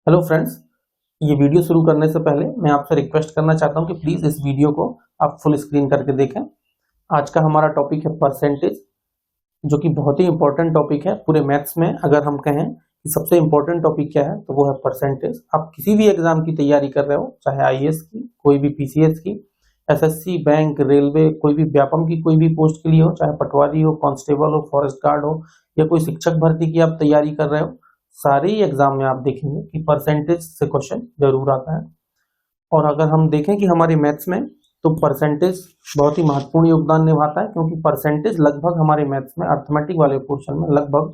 Hello friends, ये video शुरू करने से पहले मैं आपसे रिक्वेस्ट करना चाहता हूं कि प्लीज़ इस वीडियो को आप फुल स्क्रीन करके देखें। आज का हमारा टॉपिक है परसेंटेज, जो कि बहुत ही इंपॉर्टेंट टॉपिक है पूरे मैथ्स में। अगर हम कहें कि सबसे इंपॉर्टेंट टॉपिक क्या है तो वो है परसेंटेज। आप किसी भी एग्जाम की तैयारी कर रहे हो, चाहे आईएएस की, कोई भी पीसीएस की, एसएससी, बैंक, रेलवे, कोई भी व्यापम की कोई भी पोस्ट के लिए हो, चाहे पटवारी हो, कांस्टेबल हो, फॉरेस्ट गार्ड हो, या कोई शिक्षक भर्ती की आप तैयारी कर रहे हो, सारे ही एग्जाम में आप देखेंगे कि परसेंटेज से क्वेश्चन जरूर आता है। और अगर हम देखें कि हमारे मैथ्स में, तो परसेंटेज बहुत ही महत्वपूर्ण योगदान निभाता है, क्योंकि परसेंटेज लगभग हमारे मैथ्स में अर्थमेटिक वाले पोर्शन में लगभग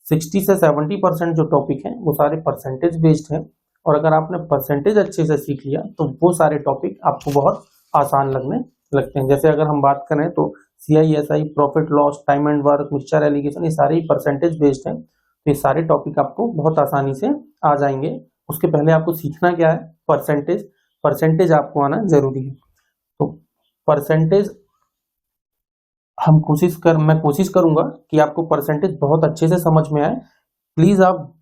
60 से 70% जो टॉपिक हैं वो सारे परसेंटेज बेस्ड हैं। और अगर आपने परसेंटेज अच्छे से सीख लिया तो वो सारे टॉपिक आपको बहुत आसान लगने लगते हैं। जैसे अगर हम बात करें तो CISI, profit loss, time and work, mixture allegation, ये सारे ही परसेंटेज बेस्ड हैं। तो ये सारे टॉपिक आपको बहुत आसानी से आ जाएंगे। उसके पहले आपको सीखना क्या है, परसेंटेज। परसेंटेज आपको आना जरूरी है। तो परसेंटेज मैं कोशिश करूंगा कि आपको परसेंटेज बहुत अच्छे से समझ में आए। प्लीज आप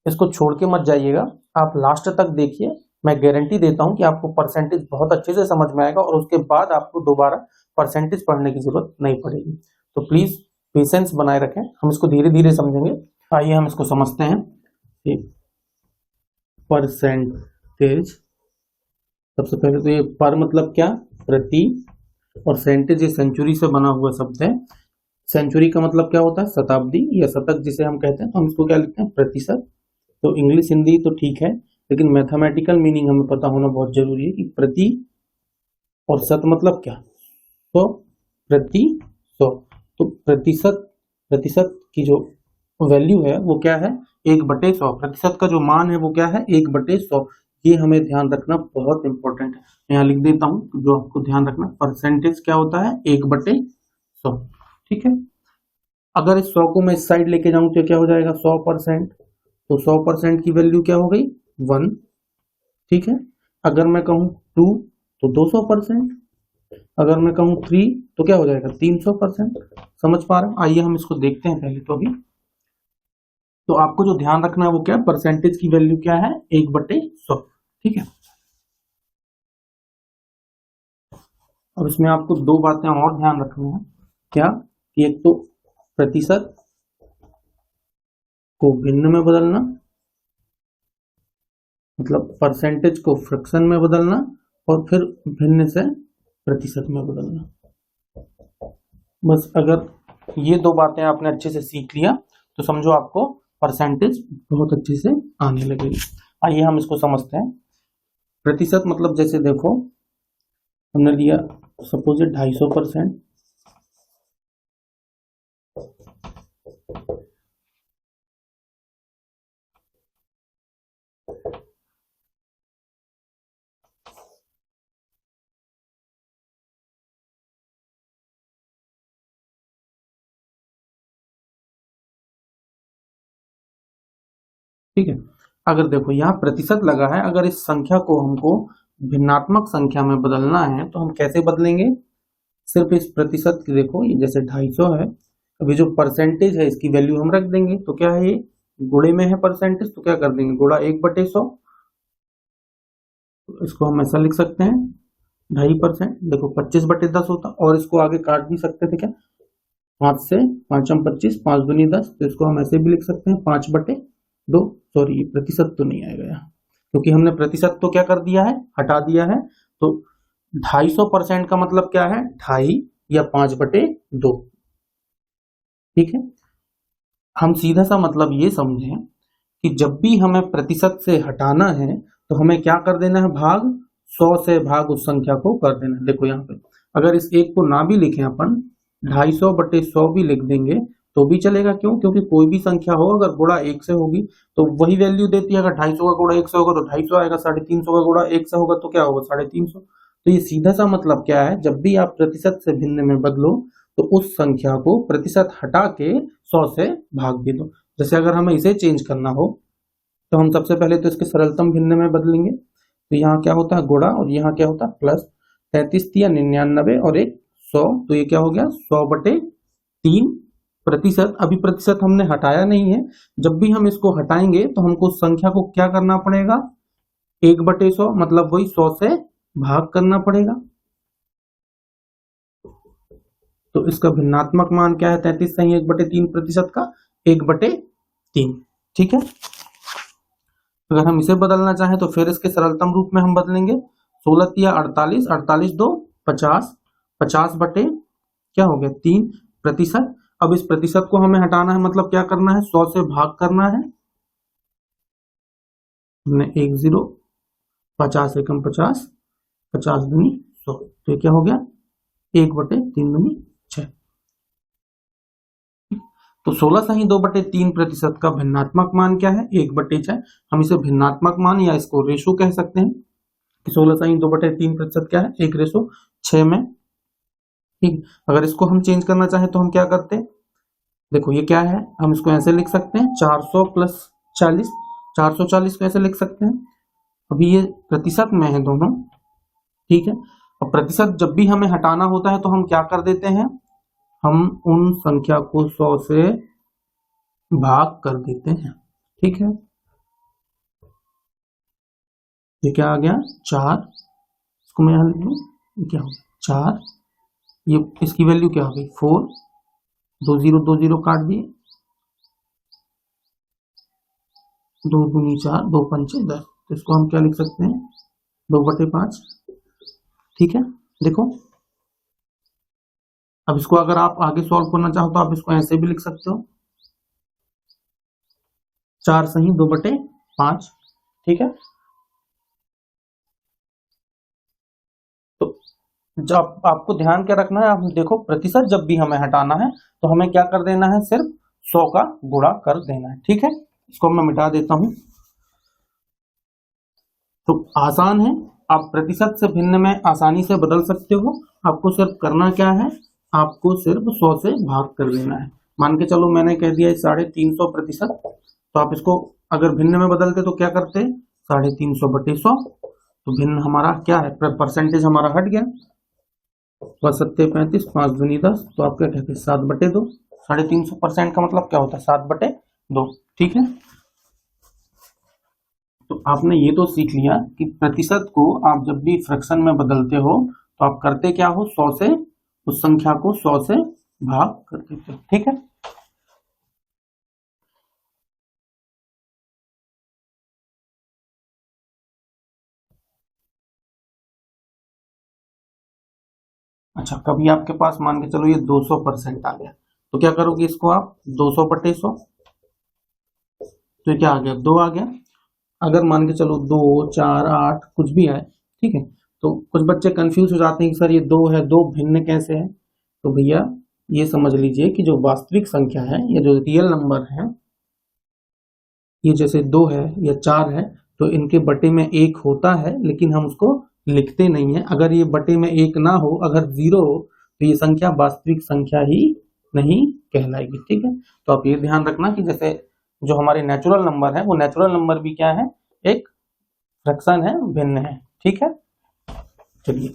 इसको छोड़ के मत जाइएगा, आप लास्ट तक देखिए। मैं गारंटी देता हूं कि आपको परसेंटेज बहुत अच्छे से समझ में आएगा और उसके बाद आपको दोबारा परसेंटेज पढ़ने की जरूरत नहीं पड़ेगी। तो प्लीज पेशेंस बनाए रखें, हम इसको धीरे धीरे समझेंगे। आइए हम इसको समझते हैं। परसेंटेज, सबसे पहले तो ये पर मतलब क्या, प्रति, और सेंटेज ये सेंचुरी से बना हुआ शब्द है। सेंचुरी का मतलब क्या होता है, शताब्दी या शतक जिसे हम कहते हैं। तो हम इसको क्या लिखते हैं, प्रतिशत। तो इंग्लिश हिंदी तो ठीक है, लेकिन मैथमेटिकल मीनिंग हमें पता होना बहुत जरूरी है कि प्रति और शत मतलब क्या। तो प्रति 100, तो प्रतिशत की जो वैल्यू है वो क्या है, 1/100। प्रतिशत का जो मान है वो क्या है, 1/100। ये हमें ध्यान रखना बहुत इंपॉर्टेंट है। यहाँ लिख देता हूं जो आपको ध्यान रखना, परसेंटेज क्या होता है, 1/100। ठीक है। अगर इस 100 को मैं इस साइड लेके जाऊं तो क्या हो जाएगा, 100%। तो 100% की वैल्यू क्या हो गई, 1। ठीक है। अगर मैं कहूं 2 तो 200%। अगर मैं कहूं 3 तो क्या हो जाएगा, 300%। समझ पा रहे हैं? आइए हम इसको देखते हैं पहले तो अभी। तो आपको जो ध्यान रखना है वो क्या है, परसेंटेज की वैल्यू क्या है, 1/100। ठीक है। और इसमें आपको दो बातें और ध्यान रखनी है। क्या कि एक तो प्रतिशत को भिन्न में बदलना, मतलब परसेंटेज को फ्रैक्शन में बदलना, और फिर भिन्न से प्रतिशत में बदलना। बस अगर ये दो बातें आपने अच्छे से सीख लिया तो समझो आपको परसेंटेज बहुत अच्छे से आने लगेगी। आइए हम इसको समझते हैं। प्रतिशत मतलब जैसे देखो, हमने लिया सपोज 250%। ठीक है। अगर देखो यहाँ प्रतिशत लगा है, अगर इस संख्या को हमको भिन्नात्मक संख्या में बदलना है तो हम कैसे बदलेंगे, सिर्फ इस प्रतिशत की देखो, ये जैसे 250 है, अभी जो परसेंटेज है इसकी वैल्यू हम रख देंगे। तो क्या है, ये गुणे में है परसेंटेज, तो क्या कर देंगे, गुणा 1/100। इसको हम ऐसा लिख सकते हैं 2.5%। देखो 25/10 होता, और इसको आगे काट भी सकते थे क्या, 5 से 5 25, 5 दूनी 10। तो इसको हम ऐसे भी लिख सकते हैं 5/2। सॉरी, प्रतिशत तो नहीं आएगा यहाँ, क्योंकि हमने प्रतिशत तो क्या कर दिया है, हटा दिया है। तो 250% का मतलब क्या है, 2.5 या 5/2। ठीक है। हम सीधा सा मतलब ये समझें कि जब भी हमें प्रतिशत से हटाना है तो हमें क्या कर देना है, भाग 100 से भाग उस संख्या को कर देना है। देखो यहाँ पे अगर इस एक को ना भी लिखें अपन, 250/100 भी लिख देंगे तो भी चलेगा। क्यों, क्योंकि कोई भी संख्या हो अगर गुणा 1 से होगी तो वही वैल्यू देती है। अगर 250 का गुणा 1 से होगा तो 250 आएगा, 350 का गुणा 1 से होगा तो क्या होगा, 350। तो ये सीधा सा मतलब क्या है, जब भी आप प्रतिशत से भिन्न में बदलो तो उस संख्या को प्रतिशत हटा के 100 से भाग दे दो। जैसे अगर हमें इसे चेंज करना हो तो हम सबसे पहले तो इसके सरलतम भिन्न में बदलेंगे। तो यहाँ क्या होता है, गुणा, और यहाँ क्या होता है, प्लस। 33 या 99 और एक 100, तो ये क्या हो गया, 100/3 प्रतिशत, अभी प्रतिशत हमने हटाया नहीं है, जब भी हम इसको हटाएंगे तो हमको उस संख्या को क्या करना पड़ेगा, 1/100, मतलब वही 100 से भाग करना पड़ेगा। तो इसका भिन्नात्मक मान क्या है, 33 सही 1/3 प्रतिशत का 1/3। ठीक है, अगर हम इसे बदलना चाहें तो फिर इसके सरलतम रूप में हम बदलेंगे, 16 या 48, 48 2 50, 50 बटे क्या हो गया 3 प्रतिशत। अब इस प्रतिशत को हमें हटाना है, मतलब क्या करना है, 100 से भाग करना है। हमने 1 0, 50 एकम 50, 50 दूनी 100, तो क्या हो गया 1/3 दूनी 6। तो 16 सही 2/3 प्रतिशत का भिन्नात्मक मान क्या है, 1/6। हम इसे भिन्नात्मक मान या इसको रेशो कह सकते हैं कि 16 सही 2/3 प्रतिशत क्या है, 1/6 में। ठीक, अगर इसको हम चेंज करना चाहें तो हम क्या करते हैं, देखो ये क्या है, हम इसको ऐसे लिख सकते हैं 400 + 40, 440 को ऐसे लिख सकते हैं। अभी ये प्रतिशत में है दोनों, ठीक है। और प्रतिशत जब भी हमें हटाना होता है तो हम क्या कर देते हैं, हम उन संख्या को 100 से भाग कर देते हैं। ठीक है, ये क्या आ गया 4, इसको मैं यहां लिख लूं, क्या हो 4, ये इसकी वैल्यू क्या हो गई 4, 2 0 2 0 काट दिए, 2 दूनी 4, 2 पंचे 10, तो इसको हम क्या लिख सकते हैं 2/5। ठीक है, देखो अब इसको अगर आप आगे सॉल्व करना चाहो तो आप इसको ऐसे भी लिख सकते हो, 4 सही 2/5। ठीक है, तो जब आपको ध्यान क्या रखना है, आप देखो प्रतिशत जब भी हमें हटाना है तो हमें क्या कर देना है, सिर्फ 100 का गुणा कर देना है। ठीक है, इसको मैं मिटा देता हूं। तो आसान है, आप प्रतिशत से भिन्न में आसानी से बदल सकते हो। आपको सिर्फ करना क्या है, आपको सिर्फ 100 से भाग कर देना है। मान के चलो मैंने कह दिया 350 प्रतिशत, तो आप इसको अगर भिन्न में बदलते तो क्या करते, 350/100, तो भिन्न हमारा क्या है, परसेंटेज हमारा हट गया, 7 35, 5 दूनी 10, तो आप क्या कहते हैं 7/2। 350% का मतलब क्या होता है 7/2। ठीक है, तो आपने ये तो सीख लिया कि प्रतिशत को आप जब भी फ्रैक्शन में बदलते हो तो आप करते क्या हो, 100 से उस संख्या को 100 से भाग कर देते हो। ठीक है, अच्छा कभी आपके पास मान के चलो ये 200% आ गया, तो क्या करोगे, इसको आप 200/100, तो क्या आ गया 2 आ गया। अगर मान के चलो 2 4 8 कुछ भी आए, ठीक है, तो कुछ बच्चे कंफ्यूज हो जाते हैं कि सर ये 2 है, 2 भिन्न कैसे है। तो भैया ये समझ लीजिए कि जो वास्तविक संख्या है या जो रियल नंबर है, ये जैसे 2 है या 4 है, तो इनके बटे में 1 होता है, लेकिन हम उसको लिखते नहीं है। अगर ये बटे में 1 ना हो, अगर 0 हो, तो ये संख्या वास्तविक संख्या ही नहीं कहलाएगी। ठीक है, तो आप ये ध्यान रखना कि जैसे जो हमारे नेचुरल नंबर है, वो नेचुरल नंबर भी क्या है, एक फ्रैक्शन है, भिन्न है। ठीक है, चलिए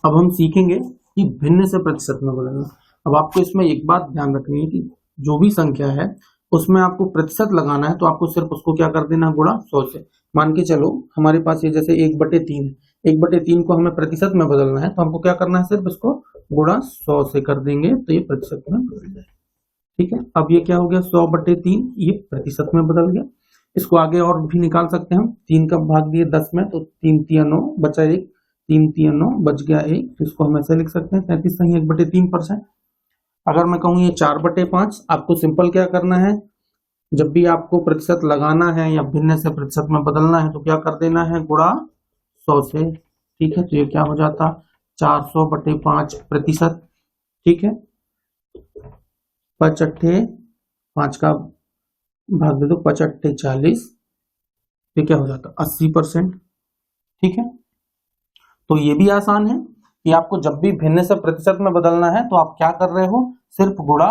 अब हम सीखेंगे कि भिन्न से प्रतिशत में बदलना। अब आपको इसमें एक बात ध्यान रखनी है कि जो भी संख्या है उसमें आपको प्रतिशत लगाना है, तो आपको सिर्फ उसको क्या कर देना, गुणा 100 से। मान के चलो हमारे पास ये जैसे 1/3 है, 1/3 को हमें प्रतिशत में बदलना है, तो हमको क्या करना है, सिर्फ इसको गुणा 100 से कर देंगे, तो ये प्रतिशत में बदल जाए। ठीक है, अब ये क्या हो गया 100/3, ये प्रतिशत में बदल गया। इसको आगे और भी निकाल सकते हैं हम, 3 का भाग दिए 10 में, तो 3 3 9 बचा 1, 3 3 9 बच गया 1, तो इसको हम ऐसे लिख सकते हैं 33 सही 1/3%। अगर मैं कहूँ ये 4/5, आपको सिंपल क्या करना है, जब भी आपको प्रतिशत लगाना है या भिन्न से प्रतिशत में बदलना है, तो क्या कर देना है, गुणा 100 से। ठीक है, तो ये क्या हो जाता 400/5 प्रतिशत। ठीक है, 5 अट्ठे 5 का भाग दे दो, 5 अट्ठे 40, ये क्या हो जाता 80%। ठीक है, तो ये भी आसान है कि आपको जब भी भिन्न से प्रतिशत में बदलना है तो आप क्या कर रहे हो, सिर्फ गुणा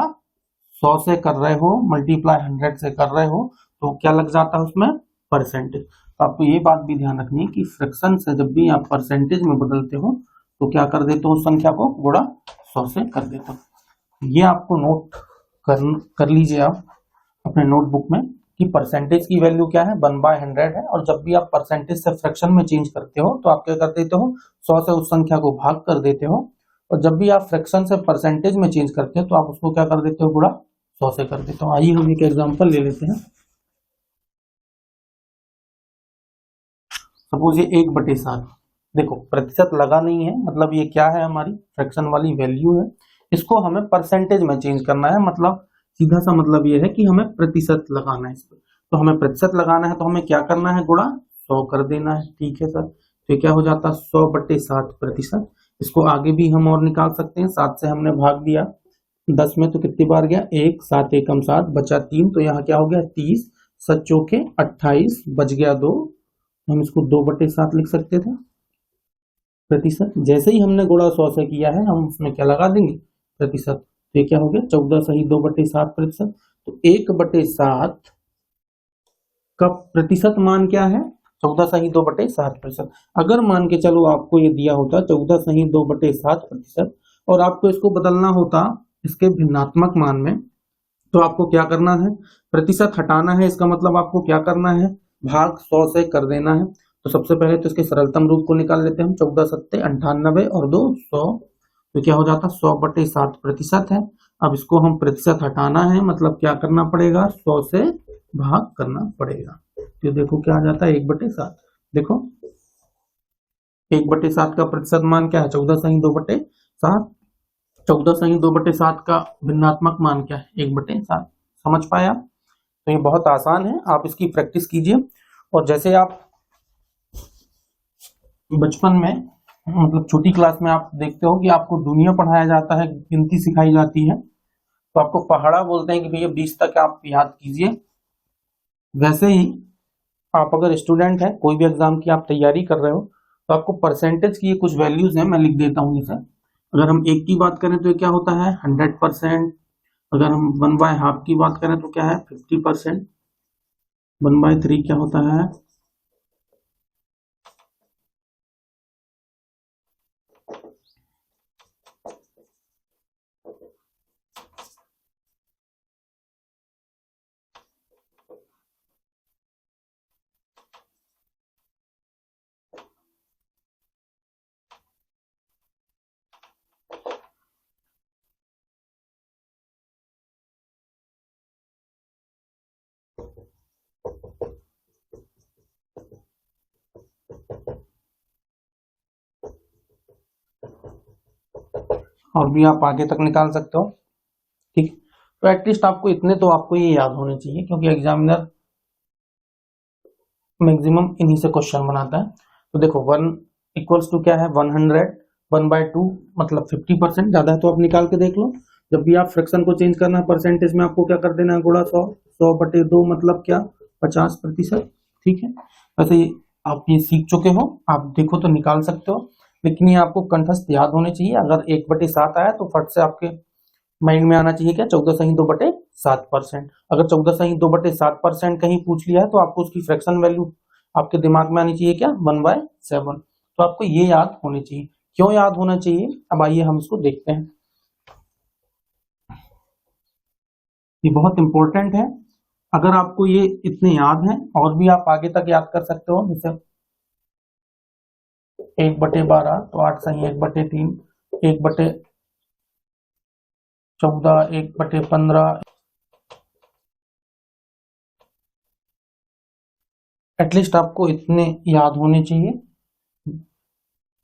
100 से कर रहे हो, मल्टीप्लाई 100 से कर रहे हो, तो क्या लग जाता है उसमें, परसेंटेज। तो आपको ये बात भी ध्यान रखनी है कि फ्रैक्शन से जब भी आप परसेंटेज में बदलते हो तो क्या कर देते हो, उस संख्या को गुणा 100 से कर देते हो। ये आपको नोट कर लीजिए आप अपने नोटबुक में कि परसेंटेज की वैल्यू क्या है, 1/100 है। और जब भी आप परसेंटेज से फ्रैक्शन में चेंज करते हो तो आप क्या कर देते हो, 100 से उस संख्या को भाग कर देते हो। और जब भी आप फ्रैक्शन से परसेंटेज में चेंज करते हो तो आप उसको क्या कर देते हो, गुणा 100 से कर देते हो। आइए हम एक एग्जांपल ले लेते हैं। सपोज ये 1/7, देखो प्रतिशत लगा नहीं है, मतलब ये क्या है, हमारी फ्रैक्शन वाली वैल्यू है। इसको हमें परसेंटेज में चेंज करना है, मतलब सीधा सा मतलब ये है कि हमें प्रतिशत लगाना है इस पर। तो हमें प्रतिशत लगाना है तो हमें क्या करना है, गुणा 100 कर देना है। ठीक है सर, तो क्या हो जाता है 100/60%। इसको आगे भी हम और निकाल सकते हैं, 7 से हमने भाग दिया 10 में तो कितनी बार गया, 1, 7 एकम 7, बचा 3, तो यहाँ क्या हो गया 30, 7 चौके 28, बच गया 2। हम इसको 2/7 लिख सकते थे प्रतिशत। जैसे ही हमने गुणा 100 से किया है हम उसमें क्या लगा देंगे, प्रतिशत। तो ये क्या हो गया 14 सही 2/7%। तो 1/7 का प्रतिशत मान क्या है, 14 सही 2/7%। अगर मान के चलो आपको ये दिया होता 14 सही 2/7% और आपको इसको बदलना होता इसके भिन्नात्मक मान में, तो आपको क्या करना है, प्रतिशत हटाना है। इसका मतलब आपको क्या करना है, भाग 100 से कर देना है। तो सबसे पहले तो इसके सरलतम रूप को निकाल लेते हैं हम, 14 सत्ते 98 और 2 100। तो क्या हो जाता 100/7% है। अब इसको हम प्रतिशत हटाना है, मतलब क्या करना पड़ेगा, 100 से भाग करना पड़ेगा। तो देखो क्या आ जाता है 1/7। देखो 1/7 का प्रतिशत मान क्या है, 14 सही 2/7। 14 सही 2/7 का भिन्नात्मक मान क्या है, 1/7। समझ पाया। तो ये बहुत आसान है, आप इसकी प्रैक्टिस कीजिए। और जैसे आप बचपन में, मतलब छोटी क्लास में आप देखते हो कि आपको दुनिया पढ़ाया जाता है, गिनती सिखाई जाती है, तो आपको पहाड़ा बोलते हैं कि भैया 20 तक आप याद कीजिए। वैसे ही आप अगर स्टूडेंट है, कोई भी एग्जाम की आप तैयारी कर रहे हो, तो आपको परसेंटेज की कुछ वैल्यूज है, मैं लिख देता हूँ। जैसे अगर हम 1 की बात करें तो ये क्या होता है 100%। अगर हम 1/2 की बात करें तो क्या है 50%। 1/3 क्या होता है, और भी आप आगे तक निकाल सकते हो। ठीक, तो एटलीस्ट आपको इतने तो आपको ये याद होने चाहिए, क्योंकि एग्जामिनर मैक्सिमम इन्हीं से क्वेश्चन बनाता है। तो देखो 1 इक्वल्स टू क्या है 100, 1/2 मतलब 50%। ज्यादा है तो आप निकाल के देख लो। जब भी आप फ्रैक्शन को चेंज करना है परसेंटेज में, आपको क्या कर देना है, गुणा 100। 100/2 मतलब क्या 50%। ठीक है, वैसे आप ये सीख चुके हो, आप देखो तो निकाल सकते हो, लेकिन ये आपको कंठस्थ याद होने चाहिए। अगर 1/7 आया तो फट से आपके माइंड में आना चाहिए क्या 14 सही 2/7%। अगर 14 सही 2/7% कहीं पूछ लिया है तो आपको उसकी फ्रैक्शन वैल्यू आपके दिमाग में आनी चाहिए क्या 1/7। तो आपको ये याद होनी चाहिए। क्यों याद होना चाहिए, अब आइए हम इसको देखते हैं। ये बहुत इंपॉर्टेंट है। अगर आपको ये इतने याद हैं और भी आप आगे तक याद कर सकते हो, जैसे 1/12 तो 8 सही 1/3, 1/14, 1/15, एटलीस्ट आपको इतने याद होने चाहिए,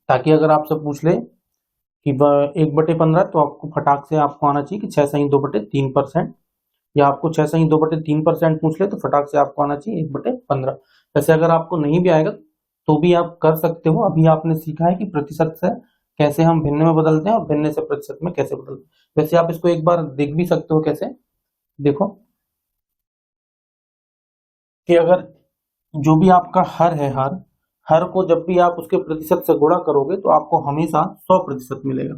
ताकि अगर आपसे पूछ ले कि 1/15 तो आपको फटाक से आपको आना चाहिए कि 6 सही 2/3%। या आपको 6 सही 2/3% पूछ ले तो फटाक से आपको आना चाहिए 1/15। वैसे अगर आपको नहीं भी आएगा तो भी आप कर सकते हो। अभी आपने सीखा है कि प्रतिशत से कैसे हम भिन्न में बदलते हैं और भिन्न से प्रतिशत में कैसे बदलते हैं। वैसे आप इसको एक बार देख भी सकते हो। कैसे देखो कि अगर जो भी आपका हर है, हर को जब भी आप उसके प्रतिशत से गुणा करोगे तो आपको हमेशा 100% मिलेगा।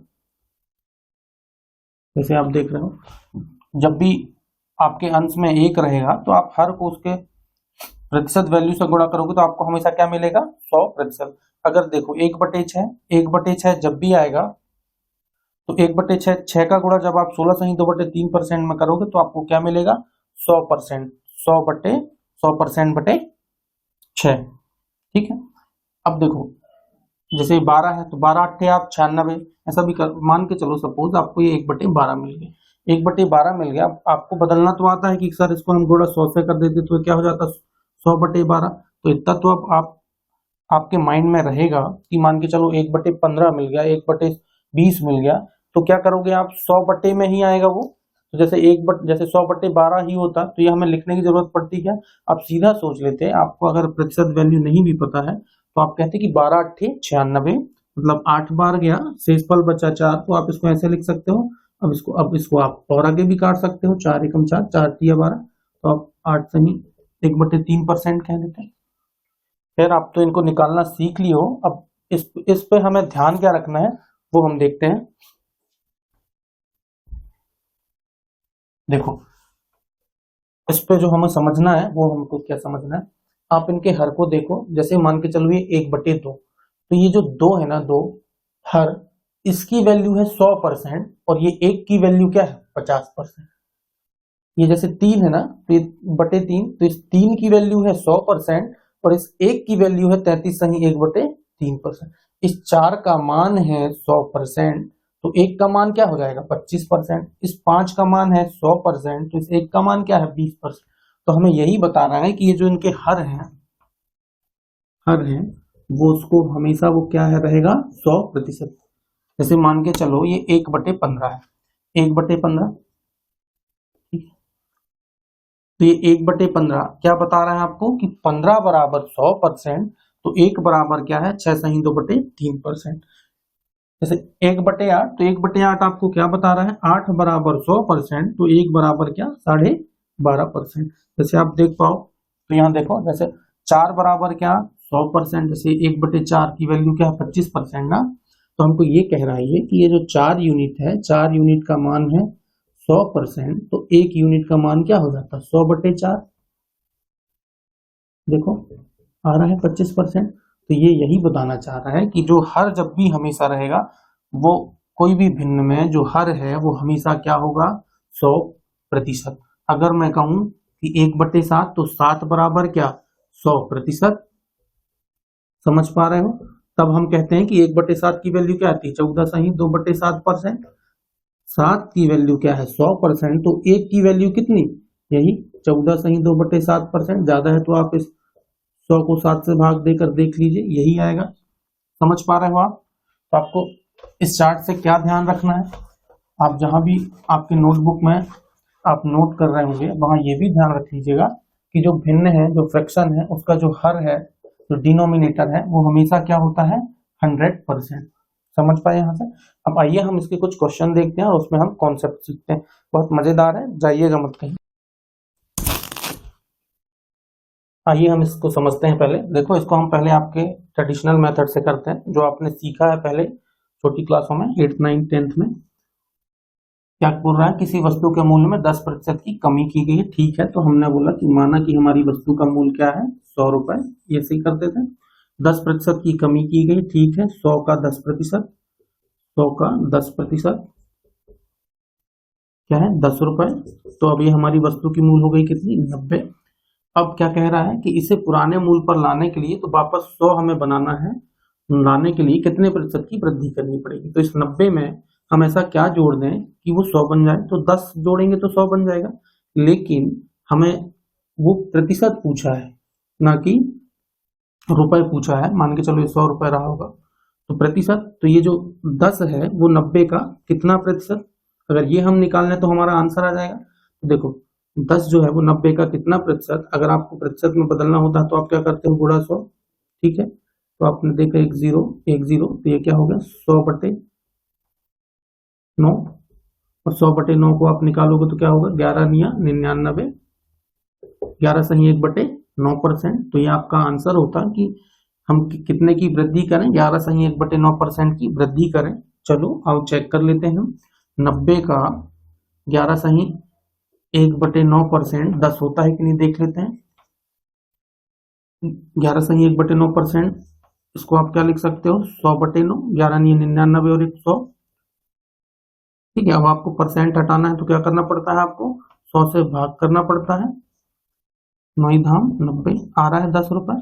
जैसे आप देख रहे हो, जब भी आपके अंश में 1 रहेगा तो आप हर को उसके प्रतिशत वैल्यू से गुणा करोगे तो आपको हमेशा क्या मिलेगा 100%। अगर देखो 1/6, 1/6 जब भी आएगा तो 1/6, 6 का गुणा जब आप 16 2/3% में करोगे तो आपको क्या मिलेगा, 100%, 100% बटे 6। ठीक है, अब देखो जैसे 12 है तो 12 8 आप 96, ऐसा भी मान के चलो, सपोज आपको ये 1/12 मिल गया, 1/12 मिल गया। आपको बदलना तो आता है कि सर इसको हम गुणा 100 से कर देते तो क्या हो जाता, 100/12। तो इतना तो अब आप आपके माइंड में रहेगा कि मान के चलो 1/15 मिल गया, 1/20 मिल गया, तो क्या करोगे आप, 100 बटे में ही आएगा वो। तो जैसे 100/12 ही होता तो ये हमें लिखने की जरूरत पड़ती है। आप सीधा सोच लेते हैं, आपको अगर प्रतिशत वैल्यू नहीं भी पता है तो आप कहते कि 12 8 96, मतलब 8 बार गया, शेषफल बचा 4, तो आप इसको ऐसे लिख सकते हो। अब इसको आप और आगे भी काट सकते हो, 4 एकम 4, 4 तिया 12, तो आप 8 से ही 1/3% कह देते हैं। फिर आप तो इनको निकालना सीख लियो। अब इस पे हमें ध्यान क्या रखना है वो हम देखते हैं। देखो इस पे जो हमें समझना है वो हमको क्या समझना है, आप इनके हर को देखो। जैसे मान के चलो ये 1/2, तो ये जो 2 है ना, 2 हर, इसकी वैल्यू है 100% और ये 1 की वैल्यू क्या है, 50%। ये जैसे 3 है ना, तो ये बटे 3, तो इस 3 की वैल्यू है 100% और इस 1 की वैल्यू है 33 सही 1/3%। इस 4 का मान है 100%, तो 1 का मान क्या हो जाएगा, 25%। इस 5 का मान है 100%, तो इस 1 का मान क्या है, 20%। तो हमें यही बताना है कि ये जो इनके हर हैं वो उसको हमेशा वो क्या है रहेगा, 100%। जैसे मान के चलो ये 1/15 है, 1/15, तो ये 1/15 क्या बता रहा है आपको कि 15 बराबर 100%, तो 1 बराबर क्या है, 6 सही 2/3%। जैसे 1/8, तो 1/8 आपको क्या बता रहा है, 8 बराबर 100%, तो 1 बराबर क्या, 12.5%। जैसे आप देख पाओ, तो यहाँ देखो जैसे 4 बराबर क्या, 100%, जैसे 1/4 की वैल्यू क्या है, 25% ना। तो हमको ये कह रहा है कि ये जो 4 यूनिट है, 4 यूनिट का मान है 100%, तो 1 यूनिट का मान क्या हो जाता है, 100/4। देखो आ रहा है 25%। तो ये यही बताना चाह रहा है कि जो हर जब भी हमेशा रहेगा, वो कोई भी भिन्न में जो हर है वो हमेशा क्या होगा, 100%। अगर मैं कहूं कि 1/7, तो 7 बराबर क्या, 100%। समझ पा रहे हो, तब हम कहते हैं कि 1/7 की वैल्यू क्या आती है, 14 सही 2/7%। 7 की वैल्यू क्या है, 100%, तो 1 की वैल्यू कितनी, यही 14 सही 2/7%। ज्यादा है तो आप इस 100 को 7 से भाग देकर देख लीजिए, यही आएगा। समझ पा रहे हो आप। तो आपको इस चार्ट से क्या ध्यान रखना है, आप जहां भी आपके नोटबुक में आप नोट कर रहे होंगे वहां ये भी ध्यान रख लीजिएगा कि जो भिन्न है, जो फ्रैक्शन है, उसका जो हर है, जो डिनोमिनेटर है, वो हमेशा क्या होता है, 100%। समझ पाए यहाँ से। अब आइए हम इसके कुछ क्वेश्चन देखते हैं और उसमें हम कॉन्सेप्ट सीखते हैं, बहुत मजेदार है, जाइएगा मत कहीं। आइए हम इसको समझते हैं। पहले देखो, इसको हम पहले आपके ट्रेडिशनल मेथड से करते हैं, जो आपने सीखा है पहले छोटी क्लासों में, 8th 9th 10th में। क्या बोल रहा है, किसी वस्तु के मूल्य में 10% की कमी की गई है। ठीक है, तो हमने बोला कि माना कि हमारी वस्तु का मूल्य क्या है, 100 रुपए, ये सही कर देते हैं। 10% की कमी की गई, ठीक है, 100 का 10%, 100 का 10% क्या है, 10 रुपए। तो अब ये हमारी वस्तु की मूल्य हो गई कितनी, 90। अब क्या कह रहा है कि इसे पुराने मूल्य पर लाने के लिए, तो वापस 100 हमें बनाना है, लाने के लिए कितने प्रतिशत की वृद्धि करनी पड़ेगी। तो इस 90 में हम ऐसा क्या जोड़ दें कि वो 100 बन जाए, तो 10 जोड़ेंगे तो 100 बन जाएगा। लेकिन हमें वो प्रतिशत पूछा है, ना कि रुपए पूछा है। मान के चलो ये 100 रुपए रहा होगा, तो प्रतिशत, तो ये जो 10 है वो 90 का कितना प्रतिशत, अगर ये हम निकाल लें तो हमारा आंसर आ जाएगा। तो देखो 10 जो है वो 90 का कितना प्रतिशत, अगर आपको प्रतिशत में बदलना होता है तो आप क्या करते हो, गुणा 100। ठीक है, तो आपने देखा 1 0, तो ये क्या हो गया, 100/9, और 100/9 को आप निकालोगे तो क्या होगा, 11×9 = 99, 11 सही 1/9%। तो ये आपका आंसर होता है कि हम कितने की वृद्धि करें, 11 सही 1/9% की वृद्धि करें। चलो आओ चेक कर लेते हैं हम। 90 का 11 सही 1/9% 10 होता है कि नहीं, देख लेते हैं। 11 सही 1/9%, इसको आप क्या लिख सकते हो, 100/9, 11×9 = 99 और 100। ठीक है। अब आपको परसेंट हटाना है तो क्या करना पड़ता है, आपको 100 से भाग करना पड़ता है। 9 धाम 90 आ रहा है 10 रुपए।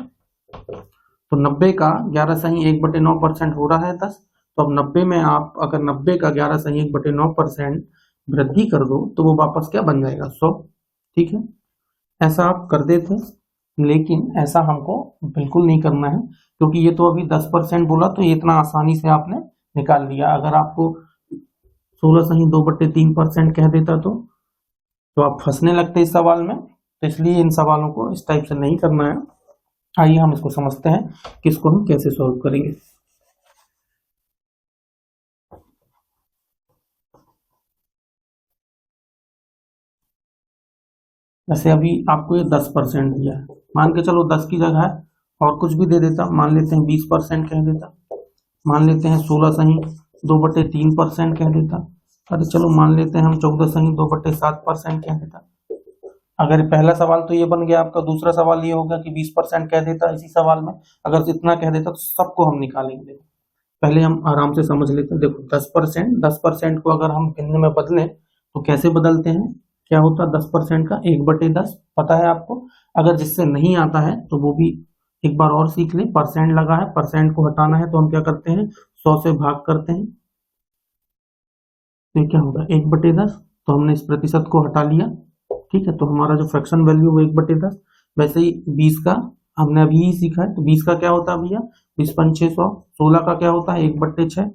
तो 90 का 11 सही 1/9% हो रहा है 10। तो अब 90 में आप अगर 90 का 11 सही 1/9% वृद्धि कर दो तो वो वापस क्या बन जाएगा, 100। ठीक है, ऐसा आप कर देते, लेकिन ऐसा हमको बिल्कुल नहीं करना है, क्योंकि ये तो अभी 10% बोला, तो ये इतना आसानी से आपने निकाल लिया। अगर आपको 16 सही 2/3% कह देता तो आप फंसने लगते इस सवाल में। तो इसलिए इन सवालों को इस टाइप से नहीं करना है। आइए हम इसको समझते हैं कि इसको हम कैसे सॉल्व करेंगे। वैसे अभी आपको ये 10% दिया है, मान के चलो 10 की जगह और कुछ भी दे देता, मान लेते हैं 20% कह देता, मान लेते हैं 16 सही 2/3% कह देता, अरे चलो मान लेते हैं हम 14 सही 2/7% कह देता। अगर पहला सवाल तो ये बन गया आपका, दूसरा सवाल ये होगा कि 20% कह देता इसी सवाल में। अगर इतना कह देता तो सबको हम निकालेंगे। पहले हम आराम से समझ लेते हैं। देखो 10% को अगर हम भिन्न में बदलें तो कैसे बदलते हैं, क्या होता है 10% का 1/10, पता है आपको। अगर जिससे नहीं आता है तो वो भी एक बार और सीख ले। परसेंट लगा है, परसेंट को हटाना है तो हम क्या करते हैं, 100 से भाग करते हैं, तो क्या होगा 1/10। तो हमने इस प्रतिशत को हटा लिया, ठीक है। तो हमारा जो फ्रैक्शन वैल्यू वो 1/10। वैसे ही 20 का हमने अभी ही सीखा है, तो 20 का क्या होता है भैया, 20 पंच 600। 16 का क्या होता है 1/6।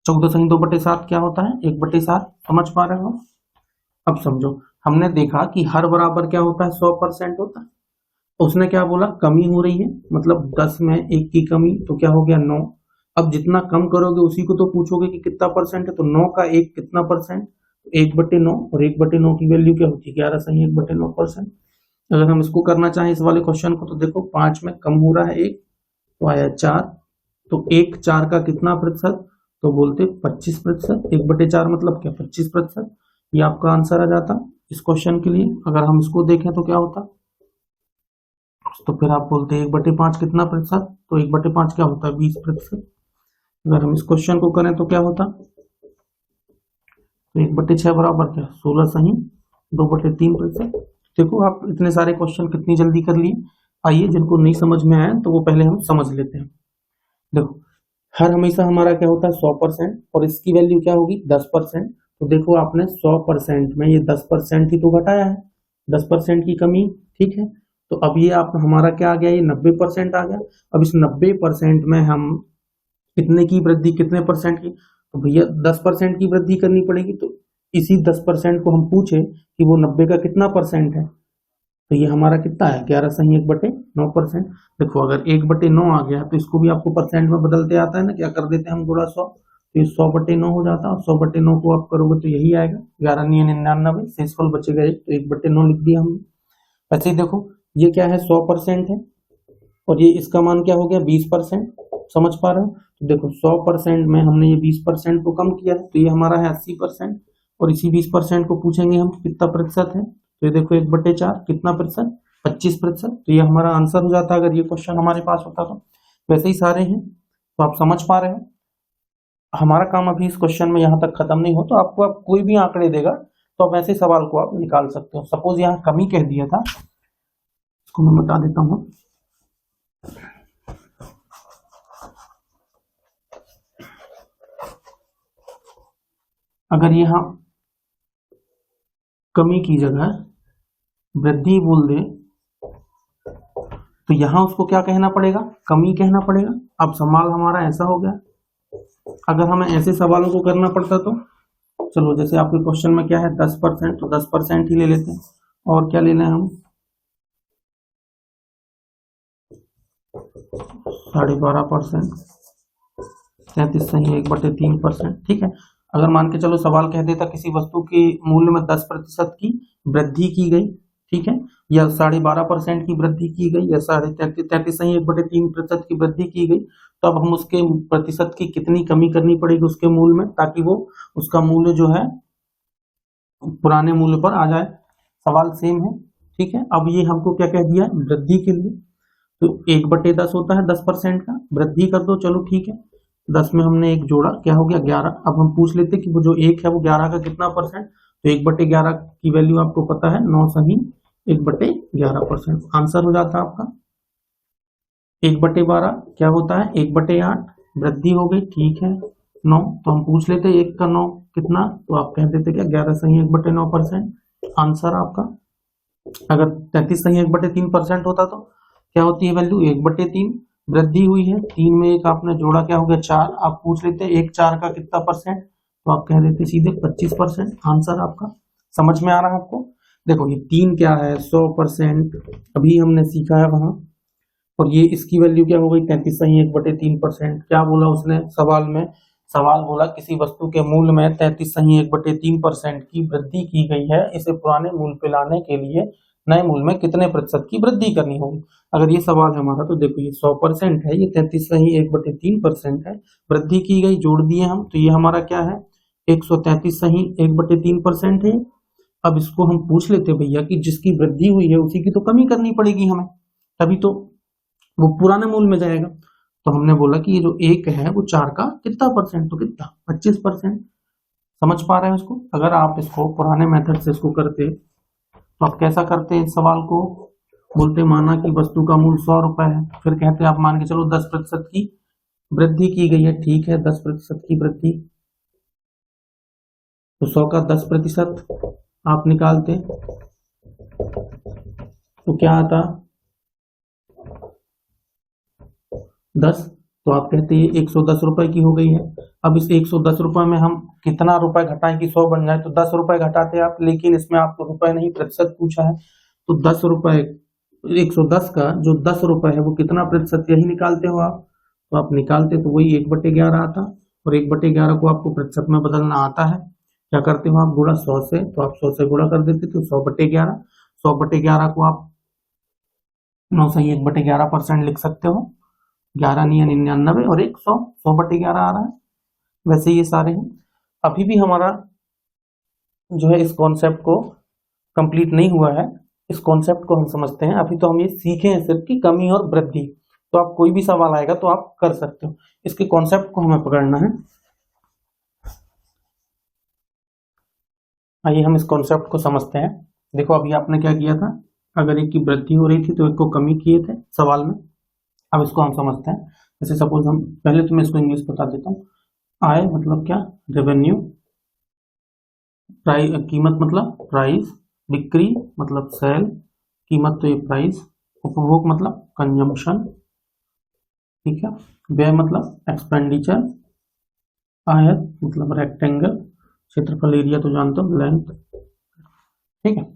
14 सही 2/7 क्या होता है 1/7। समझ पा रहे हो। अब समझो, हमने देखा कि हर बराबर क्या होता है 100% होता है। उसने क्या बोला, कमी हो रही है, मतलब 10 में 1 की कमी, तो क्या हो गया 9। अब जितना कम करोगे उसी को तो पूछोगे कि कितना परसेंट है, तो 9 का 1 कितना परसेंट, 1/9, और 1/9 की वैल्यू क्या होती है 11 सही 1/9%। अगर हम इसको करना चाहें इस वाले क्वेश्चन को, तो देखो 5 में कम हो रहा है 1, तो आया 4। तो 1 4 का कितना प्रतिशत, तो बोलते 25%। 1/4 मतलब क्या 25%। ये आपका आंसर आ जाता इस क्वेश्चन के लिए। अगर हम इसको देखें तो क्या होता, तो फिर आप बोलते हैं 1/5 कितना प्रतिशत, तो 1/5 क्या होता है 20%। अगर हम इस क्वेश्चन को करें तो क्या होता, तो 1/6 बराबर क्या 16 सही 2/3%। देखो आप इतने सारे क्वेश्चन कितनी जल्दी कर लिए। आइए जिनको नहीं समझ में आया तो वो पहले हम समझ लेते हैं। देखो हर हमेशा हमारा क्या होता है 100%, और इसकी वैल्यू क्या होगी 10%। तो देखो आपने 100% में ये 10% ही तो घटाया है, 10% की कमी, ठीक है। तो अब ये आप हमारा क्या आ गया, ये 90% आ गया। अब इस 90% में हम कितने की वृद्धि, कितने परसेंट की, तो भैया 10% की वृद्धि करनी पड़ेगी। तो इसी 10% को हम पूछे कि वो 90 का कितना परसेंट है, तो ये हमारा कितना है 11 सही 1/9%। देखो अगर 1/9 आ गया तो इसको भी आपको परसेंट में बदलते आता है ना, क्या कर देते हैं हम गुणा 100, तो ये 100/9 हो जाता है। 100/9 को आप करोगे तो यही आएगा 11 9 99, शेषफल बचेगा 1, तो 1/9 लिख दिया हमने। वैसे ही देखो ये क्या है 100% है, और ये इसका मान क्या हो गया 20%। समझ पा रहे हो। तो देखो 100% में हमने ये 20% को कम किया है, तो ये हमारा है 80%। और इसी 20% को पूछेंगे हम कितना प्रतिशत है, तो ये देखो 1/4 कितना प्रतिशत 25%। तो ये हमारा आंसर हो जाता अगर ये क्वेश्चन हमारे पास होता तो। वैसे ही सारे हैं, तो आप समझ पा रहे हो। हमारा काम अभी इस क्वेश्चन में यहाँ तक खत्म नहीं हो, तो आपको आप कोई भी आंकड़े देगा तो आप ऐसे सवाल को आप निकाल सकते हो। सपोज यहाँ कमी कह दिया था, इसको मैं बता देता हूँ। अगर यहाँ कमी की जगह वृद्धि बोल दे तो यहाँ उसको क्या कहना पड़ेगा, कमी कहना पड़ेगा। अब सवाल हमारा ऐसा हो गया। अगर हमें ऐसे सवालों को करना पड़ता तो चलो, जैसे आपके क्वेश्चन में क्या है 10%, तो 10% ही ले लेते हैं। और क्या लेना है हम 12.5%, 33 सही 1/3%, ठीक है। अगर मान के चलो सवाल कह देता किसी वस्तु के मूल्य में 10% की वृद्धि की गई, ठीक है, या 12.5% की वृद्धि की गई, या 33 सही 1/3% की वृद्धि की गई, तो अब हम उसके प्रतिशत की कितनी कमी करनी पड़ेगी उसके मूल्य में, ताकि वो उसका मूल्य जो है पुराने मूल्य पर आ जाए। सवाल सेम है, ठीक है। अब ये हमको क्या कह दिया वृद्धि के लिए, तो 1/10 होता है 10% का, वृद्धि कर दो, चलो ठीक है। 10 में हमने एक जोड़ा, क्या हो गया 11। अब हम पूछ लेते कि वो जो 1 है वो 11 का कितना परसेंट, तो 1/11 की वैल्यू आपको पता है 9 सही 1/11%। आंसर हो जाता है आपका 1/12 क्या होता है 1/8, वृद्धि हो गई, ठीक है 9। तो हम पूछ लेते 1 का 9 कितना, तो आप कह देते क्या 11 सही 1/9%। आंसर आपका, अगर 33 सही 1/3% होता तो क्या होती है वैल्यू 1/3, वृद्धि हुई है 3 में एक आपने जोड़ा, क्या हो गया 4। आप पूछ लेते 1 4 का कितना परसेंट, तो आप कह देते सीधे 25%। आंसर आपका, समझ में आ रहा है आपको। देखो ये 3 क्या है 100% अभी हमने सीखा है वहां, और ये इसकी वैल्यू क्या हो गई 33 सही 1/3%। क्या बोला उसने सवाल में, सवाल बोला किसी वस्तु के मूल्य में 33 सही 1/3% की वृद्धि की गई है, इसे पुराने मूल्य पे लाने के लिए नए मूल्य में कितने प्रतिशत की वृद्धि करनी होगी। अगर ये सवाल है हमारा तो देखो ये 100% है, ये 33 सही 1/3% है, वृद्धि की गई जोड़ दिए हम, तो ये हमारा क्या है 133 सही 1/3% है। अब इसको हम पूछ लेते भैया कि जिसकी वृद्धि हुई है उसी की तो कमी करनी पड़ेगी हमें, तभी तो वो पुराने मूल्य में जाएगा। तो हमने बोला कि ये जो 1 है वो 4 का कितना परसेंट, तो कितना 25%। समझ पा रहे हैं इसको। अगर आप इसको पुराने मेथड से इसको करते तो आप कैसा करते इस सवाल को, बोलते माना कि वस्तु का मूल्य 100 रुपए है, फिर कहते आप मान के चलो 10% की वृद्धि की गई है, ठीक है 10% की वृद्धि, तो 100 का 10% आप निकालते तो क्या आता 10, तो आप कहते हैं 110 रुपए की हो गई है। अब इस 110 रुपए में हम कितना रुपए घटाएं कि 100 बन जाए, तो 10 रुपए घटाते आप, लेकिन इसमें आपको रुपए नहीं प्रतिशत पूछा है, तो 10 रुपए 110 का जो 10 रुपए है वो कितना प्रतिशत, यही निकालते हो आप, तो आप निकालते तो वही 1/11 आता, और 1/11 को आपको प्रतिशत में बदलना आता है, क्या करते हो आप गुणा 100 से, तो आप 100 से गुणा कर देते, तो 100/11, 100/11 को आप 9 सही 1/11% लिख सकते हो, 11 नहीं 99 और 100, 100/11 आ रहा है। वैसे ये सारे हैं। अभी भी हमारा जो है इस कॉन्सेप्ट को कंप्लीट नहीं हुआ है, इस कॉन्सेप्ट को हम समझते हैं। अभी तो हम ये सीखे हैं सिर्फ कि कमी और वृद्धि, तो आप कोई भी सवाल आएगा तो आप कर सकते हो, इसके कॉन्सेप्ट को हमें पकड़ना है। आइए हम इस कॉन्सेप्ट को समझते हैं। देखो अभी आपने क्या किया था, अगर एक की वृद्धि हो रही थी तो एक को कमी किए थे सवाल में। अब इसको हम समझते हैं। जैसे सपोज हम पहले तो मैं इसको इंग्लिश बता देता हूँ। आय मतलब क्या, रेवेन्यू, प्राइस कीमत मतलब प्राइस, बिक्री मतलब सेल, कीमत तो ये प्राइस, उपभोग मतलब कंजम्पशन, ठीक है, व्यय मतलब एक्सपेंडिचर, आयत मतलब रेक्टेंगल, क्षेत्रफल एरिया तो जानते हो लेंथ, ठीक है।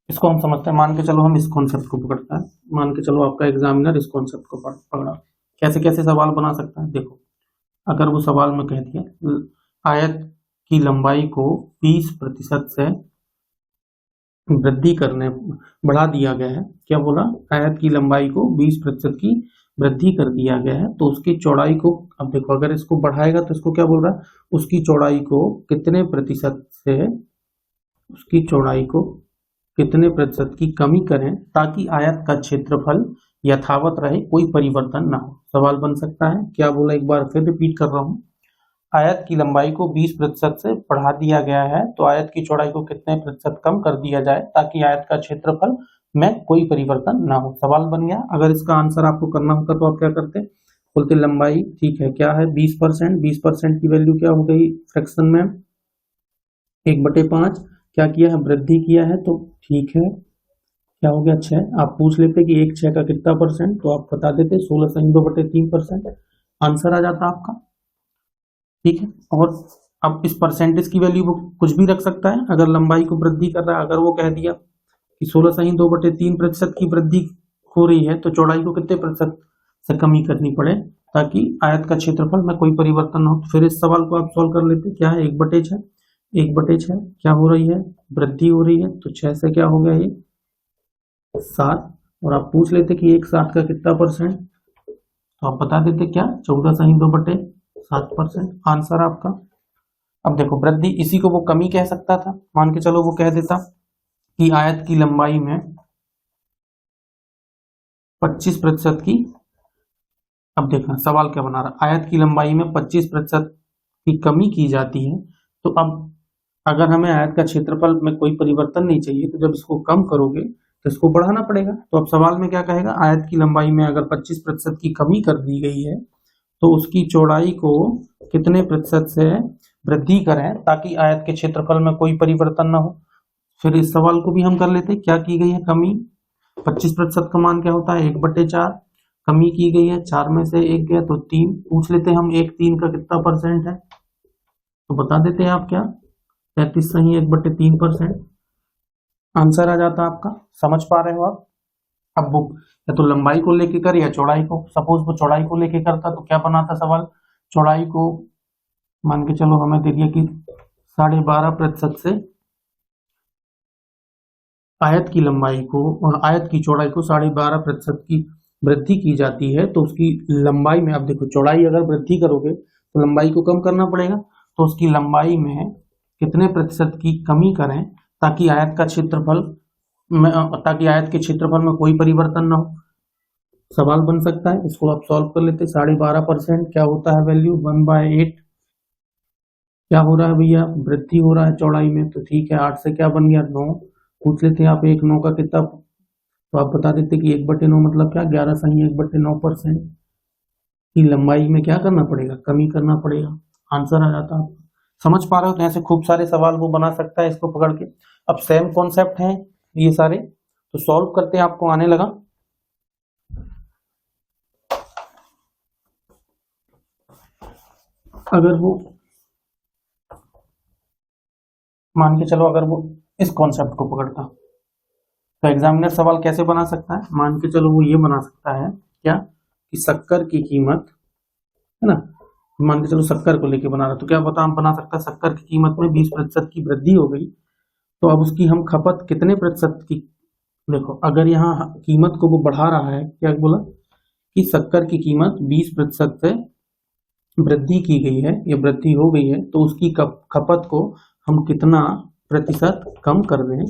इसको हम समझते हैं। मान के चलो हम इस कॉन्सेप्ट को पकड़ता है, मान के चलो आपका एग्जामिनर इस कॉन्सेप्ट को पकड़ा, कैसे कैसे सवाल बना सकता है। देखो अगर वो सवाल में कह दिया आयत की लंबाई को 20% से वृद्धि करने बढ़ा दिया गया है, क्या बोला आयत की लंबाई को 20% की वृद्धि कर दिया गया है, तो उसकी चौड़ाई को, अब देखो अगर इसको बढ़ाएगा तो इसको क्या बोल रहा है, उसकी चौड़ाई को कितने प्रतिशत से, उसकी चौड़ाई को कितने प्रतिशत की कमी करें ताकि आयत का क्षेत्रफल यथावत रहे, कोई परिवर्तन ना हो। सवाल बन सकता है, क्या बोला एक बार फिर रिपीट कर रहा हूं, आयत की लंबाई को 20% से बढ़ा दिया गया है, तो आयत की चौड़ाई को कितने प्रतिशत कम कर दिया जाए ताकि आयत का क्षेत्रफल में कोई परिवर्तन ना हो। सवाल बन गया। अगर इसका आंसर आपको करना होता तो आप क्या करते, बोलते लंबाई, ठीक है क्या है 20%, 20% की वैल्यू क्या हो गई फ्रैक्शन में 1/5, क्या किया है वृद्धि किया है, तो ठीक है क्या हो गया 6। आप पूछ लेते कि 1 6 का कितना परसेंट, तो आप बता देते 16 सही 2/3%, आंसर आ जाता आपका, ठीक है। और अब इस परसेंटेज की वैल्यू वो कुछ भी रख सकता है, अगर लंबाई को वृद्धि कर रहा है, अगर वो कह दिया कि 16 सही 2/3% की वृद्धि हो रही है, तो चौड़ाई को कितने प्रतिशत से कमी करनी पड़े ताकि आयत का क्षेत्रफल में कोई परिवर्तन हो। फिर इस सवाल को आप सॉल्व कर लेते, क्या है 1/6, 1/6 क्या हो रही है वृद्धि हो रही है, तो 6 से क्या हो गया ये 7, और आप पूछ लेते कि 1 7 का कितना परसेंट, तो आप बता देते क्या 14 सही 2/7%, आंसर आपका। अब देखो वृद्धि, इसी को वो कमी कह सकता था, मान के चलो वो कह देता कि आयत की लंबाई में 25% की अब देखना सवाल क्या बना रहा, आयत की लंबाई में 25% की कमी की जाती है। तो अब अगर हमें आयत का क्षेत्रफल में कोई परिवर्तन नहीं चाहिए, तो जब इसको कम करोगे तो इसको बढ़ाना पड़ेगा। तो अब सवाल में क्या कहेगा, आयत की लंबाई में अगर 25% की कमी कर दी गई है तो उसकी चौड़ाई को कितने प्रतिशत से वृद्धि करें ताकि आयत के क्षेत्रफल में कोई परिवर्तन ना हो। फिर इस सवाल को भी हम कर लेते हैं, क्या की गई है कमी, 25% का मान क्या होता है 1/4, कमी की गई है 4 में से 1 गया तो 3, पूछ लेते हैं हम 1 3 का कितना परसेंट है, तो बता देते हैं आप क्या, 33 सही 1/3%। आंसर आ जाता आपका, समझ पा रहे हो आप। अब वो या तो लंबाई को लेके कर या चौड़ाई को, सपोज वो चौड़ाई को लेके करता तो क्या बनाता सवाल, चौड़ाई को मान के चलो हमें दे दिया कि 12.5% से आयत की लंबाई को और आयत की चौड़ाई को 12.5% की वृद्धि की जाती है, तो उसकी लंबाई में, अब देखो चौड़ाई अगर वृद्धि करोगे तो लंबाई को कम करना पड़ेगा, तो उसकी लंबाई में कितने प्रतिशत की कमी करें ताकि आयत का क्षेत्रफल में, ताकि आयत के क्षेत्रफल में कोई परिवर्तन ना हो। सवाल बन सकता है, इसको आप सॉल्व कर लेते। 12.5% क्या होता है वैल्यू, 1/8 क्या हो रहा है भैया, वृद्धि हो रहा है चौड़ाई में, तो ठीक है 8 से क्या बन गया 9, पूछ लेते हैं आप 1 9 का कितना, तो आप बता देते कि 1/9 मतलब क्या, 11 सही 1/9% की लंबाई में क्या करना पड़ेगा, कमी करना पड़ेगा। आंसर आ जाता है। समझ पा रहे हो, तो ऐसे खूब सारे सवाल वो बना सकता है इसको पकड़ के। अब सेम कॉन्सेप्ट है ये सारे, तो सॉल्व करते हैं, आपको आने लगा। अगर वो मान के चलो, अगर वो इस कॉन्सेप्ट को पकड़ता तो एग्जामिनर सवाल कैसे बना सकता है, मान के चलो वो ये बना सकता है क्या, कि शक्कर की कीमत है ना, मान के चलो शक्कर को लेके बना रहा, तो क्या बता हम बना सकता है, शक्कर की कीमत में 20% की वृद्धि हो गई, तो अब उसकी हम खपत कितने प्रतिशत की, देखो अगर यहाँ कीमत को वो बढ़ा रहा है, क्या बोला कि शक्कर की कीमत 20% से वृद्धि की गई है या वृद्धि हो गई है, तो उसकी खपत को हम कितना प्रतिशत कम कर दें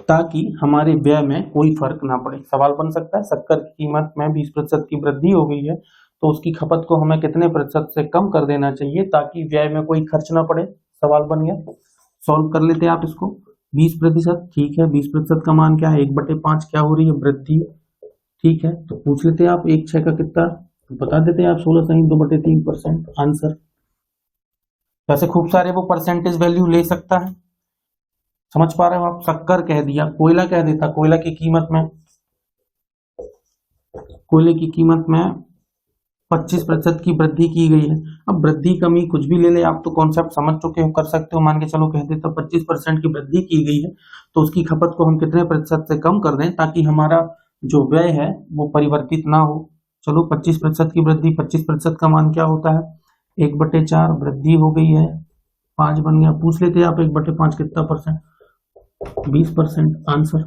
ताकि हमारे व्यय में कोई फर्क ना पड़े। सवाल बन सकता है, शक्कर की कीमत में 20% की वृद्धि हो गई है, तो उसकी खपत को हमें कितने प्रतिशत से कम कर देना चाहिए ताकि व्यय में कोई खर्च ना पड़े। सवाल बन गया, सॉल्व कर लेते हैं आप इसको। 20%, ठीक है 20% का मान क्या है, 1/5 क्या हो रही है, वृद्धि, ठीक है, तो पूछ लेते हैं आप 1 6 का कितना, तो बता देते हैं आप 16 सही 2/3%। आंसर, वैसे खूब सारे वो परसेंटेज वैल्यू ले सकता है, समझ पा रहे हो आप। शक्कर कह दिया, कोयला कह देता, कोयले की कीमत में 25% की वृद्धि की गई है। अब वृद्धि कमी कुछ भी ले ले, आप तो कॉन्सेप्ट समझ चुके हो, कर सकते हो। मान के चलो कह देता 25% की वृद्धि की गई है, तो उसकी खपत को हम कितने प्रतिशत से कम कर दें ताकि हमारा जो व्यय है वो परिवर्तित ना हो। चलो 25% की वृद्धि, 25% का मान क्या होता है 1/4, वृद्धि हो गई है 5 बन गया, पूछ लेते हैं आप 1/5 कितना परसेंट, 20%। आंसर,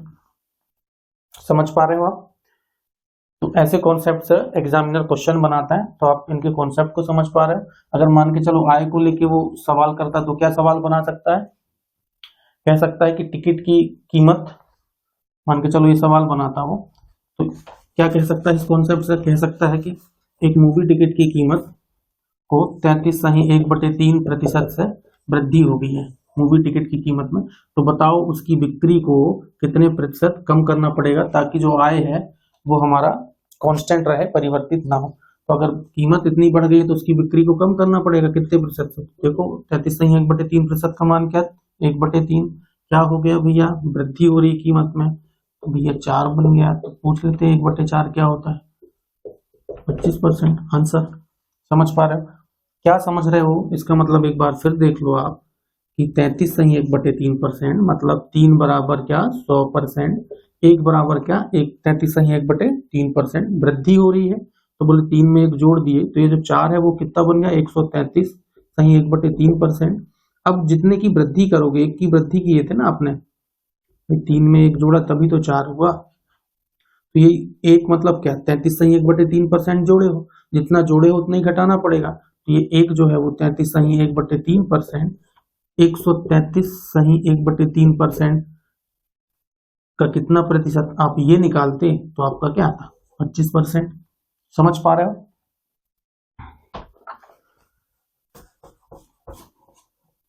समझ पा रहे हो आप। तो ऐसे कॉन्सेप्ट से एग्जामिनर क्वेश्चन बनाता है, तो आप इनके कॉन्सेप्ट को समझ पा रहे हो। अगर मान के चलो आय को लेके वो सवाल करता तो क्या सवाल बना सकता है, कह सकता है कि टिकट की कीमत, मान के चलो ये सवाल बनाता हो तो क्या कह सकता है, इस कॉन्सेप्ट से कह सकता है कि एक मूवी टिकट की कीमत को 33 सही 1/3% से वृद्धि हो गई है मूवी टिकट की कीमत में, तो बताओ उसकी बिक्री को कितने प्रतिशत कम करना पड़ेगा ताकि जो आय है वो हमारा कांस्टेंट रहे, परिवर्तित ना हो। तो अगर कीमत इतनी बढ़ गई है तो उसकी बिक्री को कम करना पड़ेगा कितने प्रतिशत से, देखो 33 सही 1/3% का मान क्या, 1/3 क्या हो गया भैया, वृद्धि हो रही कीमत में, तो भैया 4 बन गया, तो पूछ लेते हैं 1/4 क्या होता है, 25%। आंसर, समझ पा रहे हो, क्या समझ रहे हो, इसका मतलब एक बार फिर देख लो आप कि 33 सही 1/3% मतलब 3 बराबर क्या 100%, 1 बराबर क्या 33 सही 1/3% वृद्धि हो रही है, तो बोले 3 में 1 जोड़ दिए, तो ये जो 4 है वो कितना बन गया 133 सही 1/3%। अब जितने की वृद्धि करोगे, 1 की वृद्धि किए थे ना आपने, 3 में 1 जोड़ा तभी तो 4 हुआ, तो ये 1 मतलब क्या 33 सही 1/3% जोड़े हो, जितना जोड़े हो उतना ही घटाना पड़ेगा, तो ये 1 जो है वो 33 सही 1/3%, 133 सही 1/3% का कितना प्रतिशत आप ये निकालते तो आपका क्या आता 25%। समझ पा रहे हो?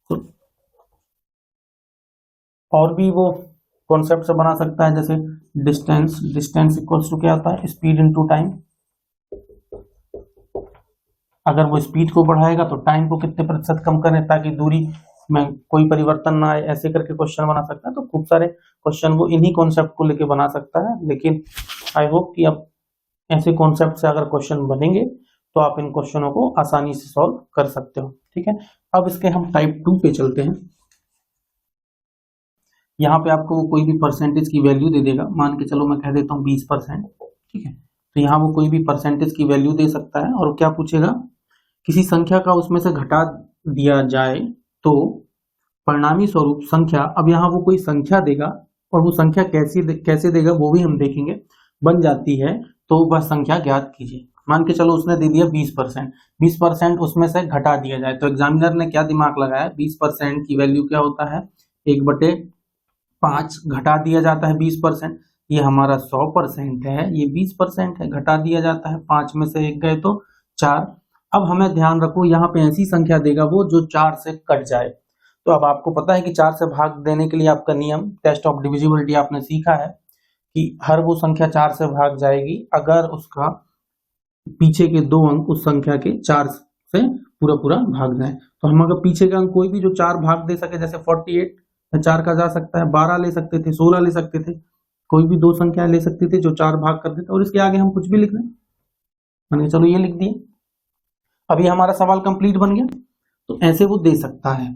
तो और भी वो कॉन्सेप्ट से बना सकता है, जैसे डिस्टेंस इक्वल्स टू क्या होता है, स्पीड इनटू टाइम। अगर वो स्पीड को बढ़ाएगा तो टाइम को कितने प्रतिशत कम करें ताकि दूरी में कोई परिवर्तन ना आए, ऐसे करके क्वेश्चन बना सकता है। तो खूब सारे क्वेश्चन वो इन्हीं कॉन्सेप्ट को लेके बना सकता है। लेकिन आई होप कि अब ऐसे कॉन्सेप्ट से अगर क्वेश्चन बनेंगे तो आप इन क्वेश्चनों को आसानी से सॉल्व कर सकते हो। ठीक है, अब इसके हम टाइप 2 पे चलते हैं। यहाँ पे आपको कोई भी परसेंटेज की वैल्यू दे देगा, मान के चलो मैं कह देता हूँ 20%। ठीक है, तो यहाँ वो कोई भी परसेंटेज की वैल्यू दे सकता है और क्या पूछेगा, किसी संख्या का उसमें से घटा दिया जाए तो परिणामी स्वरूप संख्या, अब यहाँ वो कोई संख्या देगा और वो संख्या कैसे देगा वो भी हम देखेंगे, बन जाती है तो वह संख्या ज्ञात कीजिए। मान के चलो उसने दे दिया 20%, 20% उसमें से घटा दिया जाए, तो एग्जामिनर ने क्या दिमाग लगाया, 20% की वैल्यू क्या होता है, 1/5 घटा दिया जाता है 20%, ये हमारा 100% है, ये 20% है, घटा दिया जाता है, 5 में से 1 गए तो 4। अब हमें ध्यान रखो यहाँ पे ऐसी संख्या देगा वो जो 4 से कट जाए। तो अब आपको पता है कि 4 से भाग देने के लिए आपका नियम टेस्ट ऑफ डिविजिबिलिटी आपने सीखा है कि हर वो संख्या 4 से भाग जाएगी अगर उसका पीछे के 2 अंक उस संख्या के 4 से पूरा भाग जाए। तो हम अगर पीछे का अंक कोई भी जो 4 भाग दे सके, जैसे 48 4 का जा सकता है, 12 ले सकते थे, 16 ले सकते थे, कोई भी 2 संख्या ले सकते थे जो 4 भाग कर देते, और इसके आगे हम कुछ भी लिख दें, मैंने चलो ये लिख दिए। अब ये हमारा सवाल कंप्लीट बन गया। तो ऐसे वो दे सकता है,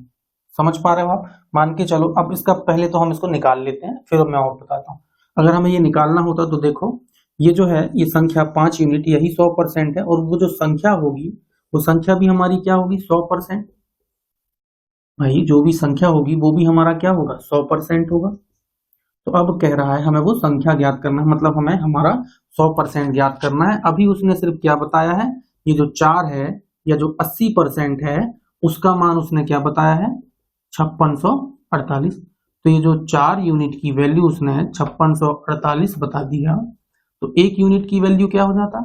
समझ पा रहे हो आप? मान के चलो अब इसका पहले तो हम इसको निकाल लेते हैं, फिर मैं और बताता हूँ। अगर हमें ये निकालना होता तो देखो ये जो है ये संख्या 5 यूनिट यही 100% है, और वो जो संख्या होगी वो संख्या भी हमारी क्या होगी, 100%। भाई जो भी संख्या होगी वो भी हमारा क्या होगा, 100% होगा। तो अब कह रहा है हमें वो संख्या ज्ञात करना है, मतलब हमें हमारा 100% ज्ञात करना है। अभी उसने सिर्फ क्या बताया है, ये जो 4 है या जो 80% है उसका मान उसने क्या बताया है, 5648। तो ये जो 4 यूनिट की वैल्यू उसने 5648 बता दिया, तो 1 यूनिट की वैल्यू क्या हो जाता,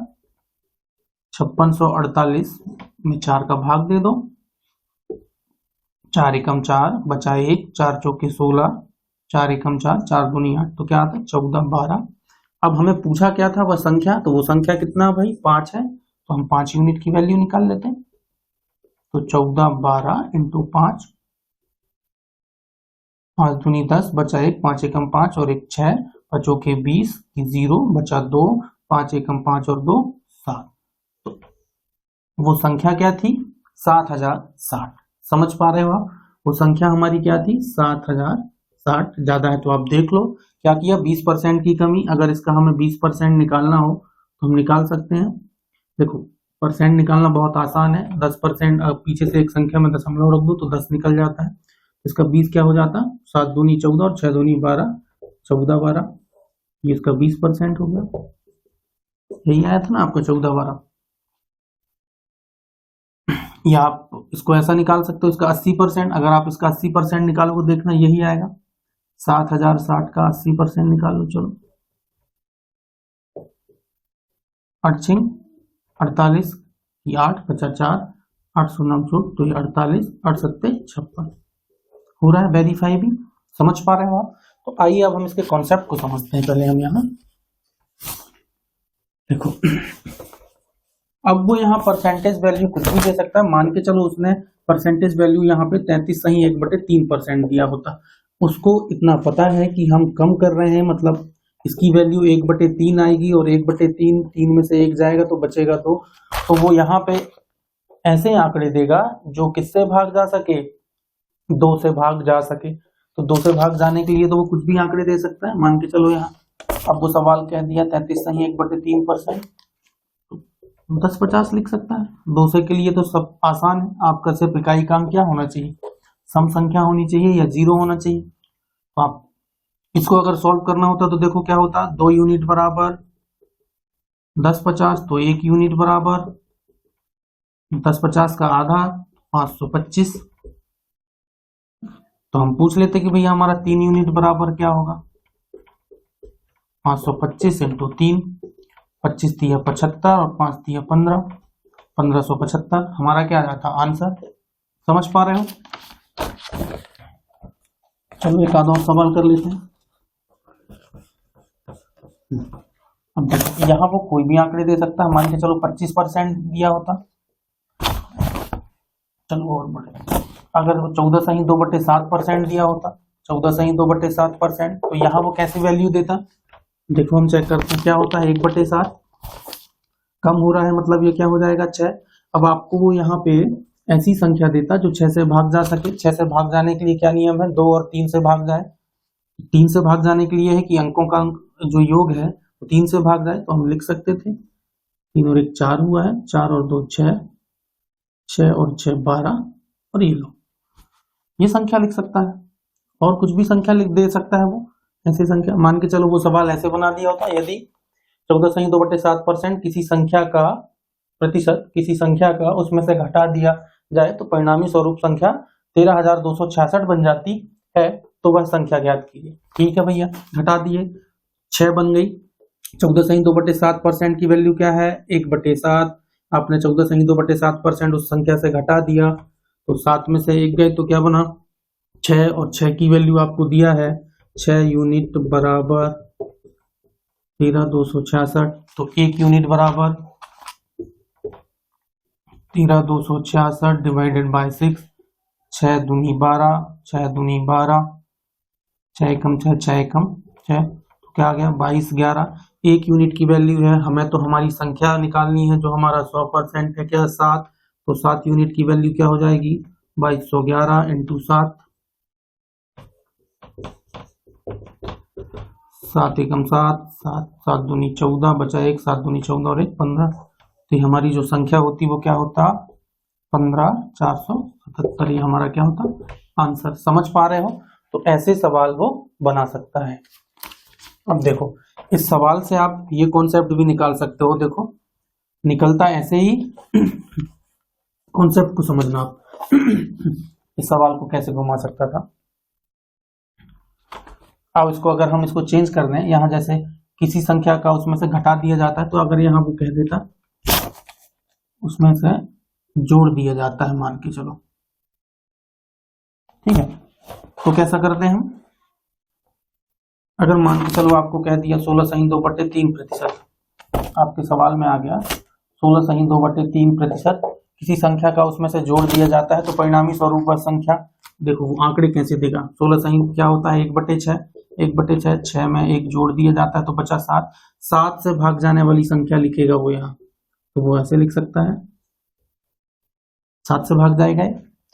5648 में 4 का भाग दे दो, 4 एकम 4 बचा 1, 4 चौके 16, 4 एकम 4, 4 दूनी 8, तो क्या आता है 14 12। अब हमें पूछा क्या था, वह संख्या, तो वो संख्या कितना भाई 5 है, तो हम 5 यूनिट की वैल्यू निकाल लेते हैं। तो 14 12 इंटू 5, 5 दूनी 10 बचा 1, 5 एकम 5 और 1 6, 5 चौके 20, 0 बचा 2, 5 एकम 5 और 2 7। तो वो संख्या क्या थी, 7060। समझ पा रहे हो आप? वो संख्या हमारी क्या थी, 7060। ज्यादा है तो आप देख लो क्या किया, 20% की कमी। अगर इसका हमें 20% निकालना हो तो हम निकाल सकते हैं। देखो परसेंट निकालना बहुत आसान है, 10% पीछे से एक संख्या में दशमलव रख दो तो 10 निकल जाता है। इसका 20 क्या हो जाता, 7 दूनी 14 और 6 दूनी 12, 14 12, ये इसका 20% हो गया। यही आया था ना आपका 14 12। या आप इसको ऐसा निकाल सकते हो, इसका 80%, अगर आप इसका 80% निकालोगे देखना यही आएगा, 7060 का 80% निकालो। चलो 8 48, ये 8 बचा 4, 8 शून्य छूट, तो ये 48, 8 सत्ते 56 हो रहा है वेरीफाई भी। समझ पा रहे हो आप? तो आइए अब हम इसके कॉन्सेप्ट को समझते हैं। पहले हम यहाँ देखो अब वो यहाँ परसेंटेज वैल्यू कुछ भी दे सकता है। मान के चलो उसने परसेंटेज वैल्यू यहाँ पे 33 सही 1/3% दिया होता, उसको इतना पता है कि हम कम कर रहे हैं, मतलब इसकी वैल्यू 1/3 आएगी और 1/3 3 में से 1 जाएगा तो बचेगा तो वो यहाँ पे ऐसे आंकड़े देगा जो किससे भाग जा सके, 2 से भाग जा सके। तो 2 से भाग जाने के लिए तो वो कुछ भी आंकड़े दे सकता है। मान के चलो यहाँ आपको सवाल कह दिया 33 सही 1/3%, 10 50 लिख सकता है। 200 के लिए तो सब आसान है, आपका सिर्फ इकाई का अंक क्या होना चाहिए, सम संख्या होनी चाहिए या 0 होना चाहिए। तो आप इसको अगर सॉल्व करना होता तो देखो क्या होता, 2 यूनिट बराबर 10 50, तो 1 यूनिट बराबर 10 50 का आधा 525। तो हम पूछ लेते कि भैया हमारा 3 यूनिट बराबर क्या होगा, 525 इंटू 3, 25 दिया 75 और 5 दिया 15, 1575 हमारा क्या आ जाता आंसर। समझ पा रहे हो? चलो एक आधा और सवाल कर लेते हैं। अब देखो यहाँ वो कोई भी आंकड़े दे सकता है, मान के चलो 25% दिया होता, चलो और बढ़े, अगर वो 14.2/7% दिया होता, 14.2/7%, तो यहाँ वो कैसी वैल्यू देता। देखो हम चेक करते हैं क्या होता है, 1/7 कम हो रहा है, मतलब ये क्या हो जाएगा 6। अब आपको वो यहाँ पे ऐसी संख्या देता जो 6 से भाग जा सके। 6 से भाग जाने के लिए क्या नियम है, 2 और 3 से भाग जाए। 3 से भाग जाने के लिए है कि अंकों का जो योग है वो 3 से भाग जाए, तो हम लिख सकते थे 3 और 1 4 हुआ है, 4 और 2 6, 6 और 6 12, और ये लो ये संख्या लिख सकता है, और कुछ भी संख्या लिख दे सकता है वो ऐसी संख्या। मान के चलो वो सवाल ऐसे बना दिया होता, यदि 14.2/7% किसी संख्या का प्रतिशत किसी संख्या का उसमें से घटा दिया जाए तो परिणामी स्वरूप संख्या 13,266 बन जाती है, तो वह संख्या ज्ञात कीजिए। ठीक है भैया, घटा दिए, 6 बन गई। 14.2/7% की वैल्यू क्या है 1/7। आपने 14.2/7% उस संख्या से घटा दिया तो 7 में से 1 गए तो क्या बना 6, और 6 की वैल्यू आपको दिया है 6 यूनिट बराबर 13,266, तो 1 यूनिट बराबर 13,266 डिवाइडेड बाय 6, 6 दूनी 12, 6 दूनी 12, 6 एकम 6, 6 एकम 6, तो क्या आ गया 22 11। 1 यूनिट की वैल्यू है, हमें तो हमारी संख्या निकालनी है जो हमारा 100% है क्या 7, तो 7 यूनिट की वैल्यू क्या हो जाएगी 2211 इंटू 7, 7 एकम 7, 7 7 दूनी 14, बचा 1, 7 दूनी 14 और 1 15, तो हमारी जो संख्या होती वो क्या होता 15,477, ये हमारा क्या होता आंसर। समझ पा रहे हो? तो ऐसे सवाल वो बना सकता है। अब देखो इस सवाल से आप ये कॉन्सेप्ट भी निकाल सकते हो, देखो निकलता ऐसे ही कॉन्सेप्ट को समझना आप इस सवाल को कैसे घुमा सकता था। अब इसको अगर हम इसको चेंज कर दें, यहाँ जैसे किसी संख्या का उसमें से घटा दिया जाता है, तो अगर यहाँ वो कह देता उसमें से जोड़ दिया जाता है, मान के चलो, ठीक है, तो कैसा करते हैं हम, अगर मान के चलो आपको कह दिया 16.2/3%, आपके सवाल में आ गया 16.2/3% किसी संख्या का उसमें से जोड़ दिया जाता है तो परिणामी स्वरूप वह संख्या, देखो वो आंकड़े कैसे देगा, 16 क्या होता है 1/6, 1/6, 6 में 1 जोड़ दिया जाता है तो बचा 7, 7 से भाग जाने वाली संख्या लिखेगा वो यहाँ, तो वो ऐसे लिख सकता है 7 से भाग जाएगा,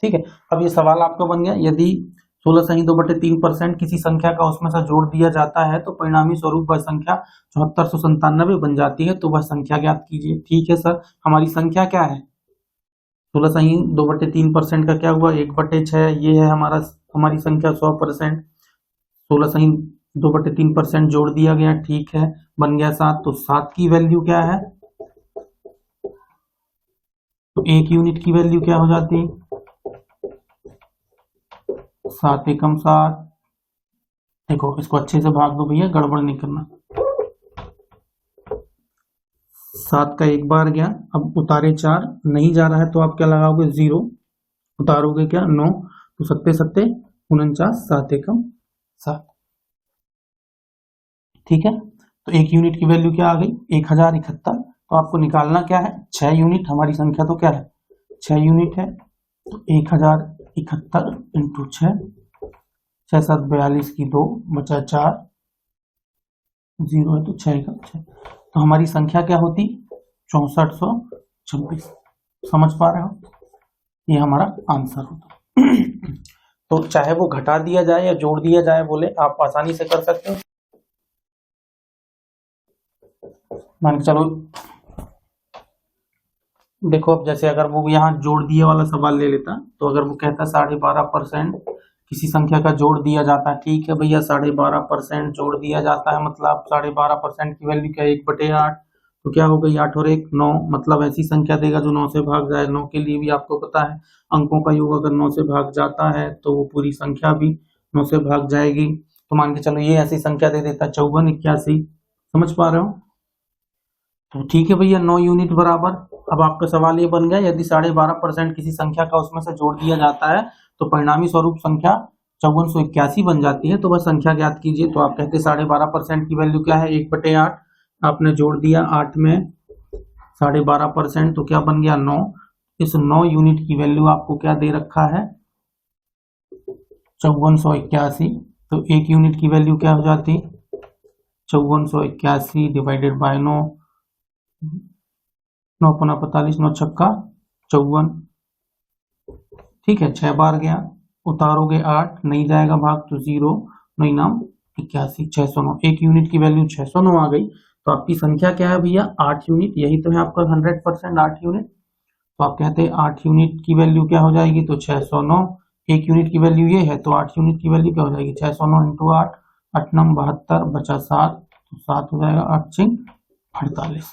ठीक है। अब ये सवाल आपका बन गया, यदि 16.2/3% किसी संख्या का उसमें से जोड़ दिया जाता है तो परिणामी स्वरूप वह संख्या 7497 बन जाती है, तो वह संख्या ज्ञात कीजिए। ठीक है सर, हमारी संख्या क्या है 16.2/3% का क्या हुआ 1/6, ये है हमारी संख्या 100%, 16.2/3% जोड़ दिया गया, ठीक है, बन गया 7, तो 7 की वैल्यू क्या है, तो 1 यूनिट की वैल्यू क्या हो जाती 7 एकम 7, देखो इसको अच्छे से भाग दो भैया, गड़बड़ नहीं करना, 7 का एक बार गया, अब उतारे 4 नहीं जा रहा है तो आप क्या लगाओगे 0, उतारोगे क्या 9, तो 7 7 49, 7 एकम 7, ठीक है। तो 1 यूनिट की वैल्यू क्या आ गई 1071, तो आपको निकालना क्या है 6 यूनिट, हमारी संख्या तो क्या है 6 यूनिट है, तो 1071 इंटू 6, 6 7 42 की 2, बचा 4, 0 है तो 6 का 6, तो हमारी संख्या क्या होती 6426। समझ पा रहे हो, ये हमारा आंसर होता तो चाहे वो घटा दिया जाए या जोड़ दिया जाए, बोले आप आसानी से कर सकते हो। मान के चलो देखो, अब जैसे अगर वो यहाँ जोड़ दिए वाला सवाल ले लेता, तो अगर वो कहता 12.5% किसी संख्या का जोड़ दिया जाता है, ठीक है भैया 12.5% जोड़ दिया जाता है, मतलब 12.5% की वैल्यू क्या 1/8, तो क्या हो गई 8 और 1 9, मतलब ऐसी संख्या देगा जो 9 से भाग जाए। 9 के लिए भी आपको पता है अंकों का योग अगर 9 से भाग जाता है तो वो पूरी संख्या भी 9 से भाग जाएगी, तो मान के चलो ये ऐसी संख्या दे देता 5481। समझ पा रहे हो, तो ठीक है भैया, 9 यूनिट बराबर। अब आपका सवाल ये बन गया, यदि 12.5% किसी संख्या का उसमें से जोड़ दिया जाता है तो परिणामी स्वरूप संख्या 5481 बन जाती है। तो वह संख्या ज्ञात कीजिए। तो आप कहते हैं 12.5% की वैल्यू क्या है, 1/8। आपने जोड़ दिया 8 में 12.5%, तो क्या बन गया 9। इस 9 यूनिट की वैल्यू आपको क्या दे रखा है, 5481। तो 1 यूनिट की वैल्यू क्या हो जाती, 5481 डिवाइडेड बाय 9, 9 पना 45, 9 छक्का 54। ठीक है, 6 बार गया, उतारोगे 8, नहीं जाएगा भाग तो 0, नहीं नाम 81, 609। 1 यूनिट की वैल्यू 609 आ गई। तो आपकी संख्या क्या है भैया, 8 यूनिट। यही तो है आपका 100%, 8 यूनिट। तो आप कहते हैं 8 यूनिट की वैल्यू क्या हो जाएगी, तो 609। 1 यूनिट की वैल्यू ये है, तो 8 यूनिट की वैल्यू क्या हो जाएगी, 609 इंटू 8, 8 9 72, बचा 7, तो 7 हो जाएगा, 8 6 48,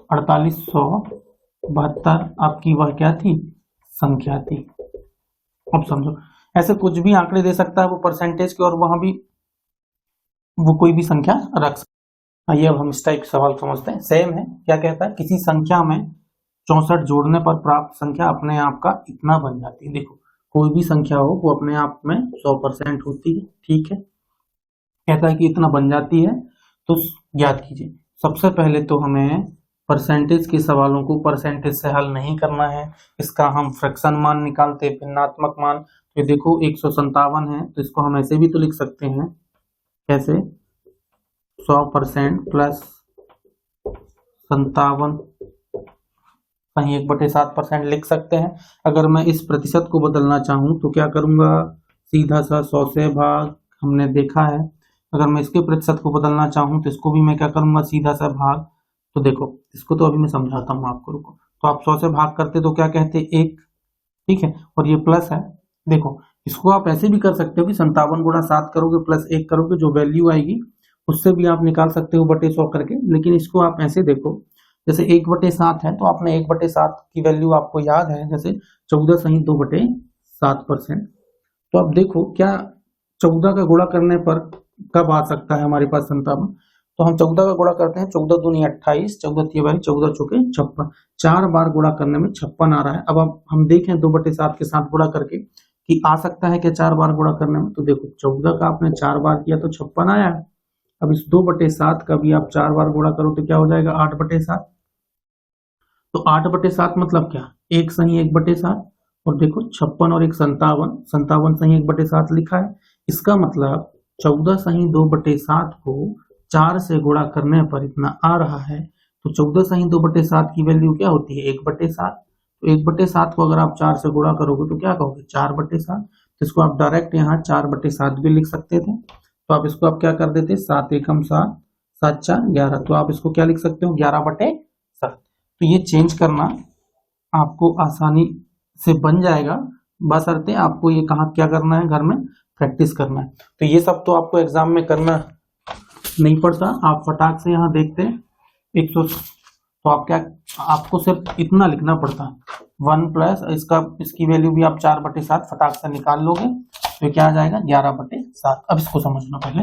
4872 आपकी वह क्या थी, संख्या थी। अब समझो, ऐसे कुछ भी आंकड़े दे सकता है वो परसेंटेज के, और वहां भी वो कोई भी संख्या रख सकता है। आइए अब हम इस टाइप सवाल समझते हैं। सेम है, क्या कहता है, किसी संख्या में 64 जोड़ने पर प्राप्त संख्या अपने आप का इतना बन जाती है। देखो, कोई भी संख्या हो वो अपने आप में 100% होती है। ठीक है, कहता है कि इतना बन जाती है, तो ज्ञात कीजिए। सबसे पहले तो हमें परसेंटेज के सवालों को परसेंटेज से हल नहीं करना है, इसका हम फ्रैक्शन मान निकालते हैं, भिन्नात्मक मान। तो देखो 157 है, तो इसको हम ऐसे भी तो लिख सकते हैं, कैसे, 100% प्लस 57 कहीं 1/7% लिख सकते हैं। अगर मैं इस प्रतिशत को बदलना चाहूँ तो क्या करूंगा, सीधा सा 100 से भाग, हमने देखा है। अगर मैं इसके प्रतिशत को बदलना चाहूँ तो इसको भी मैं क्या करूंगा, सीधा सा भाग। तो देखो, इसको तो अभी मैं समझाता हूँ आपको, रुको। तो आप 100 से भाग करते तो क्या कहते, 1। ठीक है, और ये प्लस है। देखो, इसको आप ऐसे भी कर सकते हो कि 57 गुणा 7 करोगे प्लस 1 करोगे, जो वैल्यू आएगी उससे भी आप निकाल सकते हो बटे 100 करके। लेकिन इसको आप ऐसे देखो, जैसे 1/7 है, तो आपने 1/7 की वैल्यू आपको याद है, जैसे 14 सही 2/7%। तो अब देखो, क्या 14 का गुणा करने पर कब आ सकता है हमारे पास 57। तो हम 14 का गुणा करते हैं, 14 दूनी 28, 14 3 14 चौके 56, 4 बार गुणा करने में 56 आ रहा है। अब हम देखें 2/7 के साथ गुणा करके कि आ सकता है क्या 4 बार गुणा करने में। तो देखो, 14 का आपने 4 बार किया तो 56 आया है। अब इस 2/7 का भी आप 4 बार गुणा करो तो क्या हो जाएगा, 8/7। तो 8/7 मतलब क्या, 1 सही 1/7, और देखो 56 और 1 57, 57 सही 1/7 लिखा है। इसका मतलब 14 सही 2/7 को 4 से गुणा करने पर इतना आ रहा है। तो 14 सही 2/7 की वैल्यू क्या होती है, 1/7। तो 1/7 को अगर आप 4 से गुणा करोगे तो क्या कहोगे, 4/7। तो इसको आप डायरेक्ट यहाँ 4/7 भी लिख सकते थे। तो आप इसको आप क्या कर देते, 7 एकम 7, 7 4 11। तो आप इसको क्या लिख सकते हो, 11/7। तो ये चेंज करना आपको आसानी से बन जाएगा, बशर्ते आपको ये कहाँ क्या करना है, घर में प्रैक्टिस करना है। तो ये सब तो आपको एग्जाम में करना नहीं पड़ता, आप फटाक से यहाँ देखते हैं 100, तो आप क्या, आपको सिर्फ इतना लिखना पड़ता, 1 प्लस इसकी वैल्यू भी आप 4/7 फटाक से निकाल लोगे, तो क्या आ जाएगा 11/7। अब इसको समझना पहले।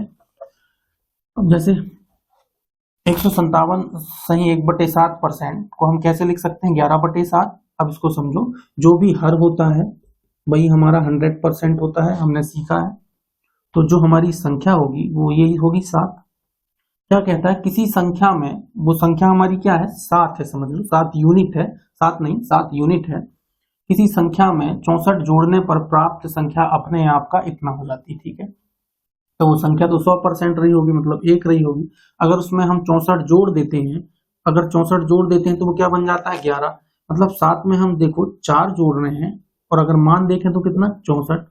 अब जैसे 157 सही 1/7% को हम कैसे लिख सकते हैं, 11/7। अब इसको समझो, जो भी हर होता है वही हमारा 100% होता है, हमने सीखा है। तो जो हमारी संख्या होगी वो यही होगी 7। क्या कहता है, किसी संख्या में, वो संख्या हमारी क्या है, 7 है, समझ लो 7 यूनिट है, 7 नहीं 7 यूनिट है। किसी संख्या में 64 जोड़ने पर प्राप्त संख्या अपने आप का इतना हो जाती है। ठीक है, तो वो संख्या तो 100% रही होगी, मतलब 1 रही होगी। अगर उसमें हम 64 जोड़ देते हैं, अगर 64 जोड़ देते हैं तो वो क्या बन जाता है, 11। मतलब 7 में हम देखो 4 जोड़ रहे हैं, और अगर मान देखें तो कितना, 64।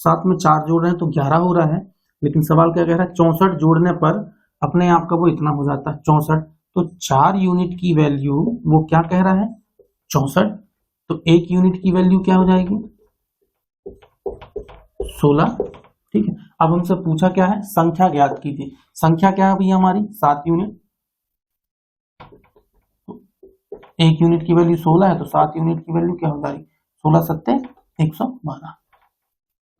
7 में 4 जोड़ रहे हैं तो 11 हो रहा है। लेकिन सवाल क्या कह रहा है, 64 जोड़ने पर अपने आप का वो इतना हो जाता है, 64। तो 4 यूनिट की वैल्यू वो क्या कह रहा है, 64। तो 1 यूनिट की वैल्यू क्या हो जाएगी, 16। ठीक है, अब हमसे पूछा क्या है, संख्या ज्ञात कीजिए। संख्या क्या है भैया हमारी, 7 यूनिट। 1 यूनिट की वैल्यू 16 है, तो 7 यूनिट की वैल्यू क्या हो जाएगी, 16 7 112।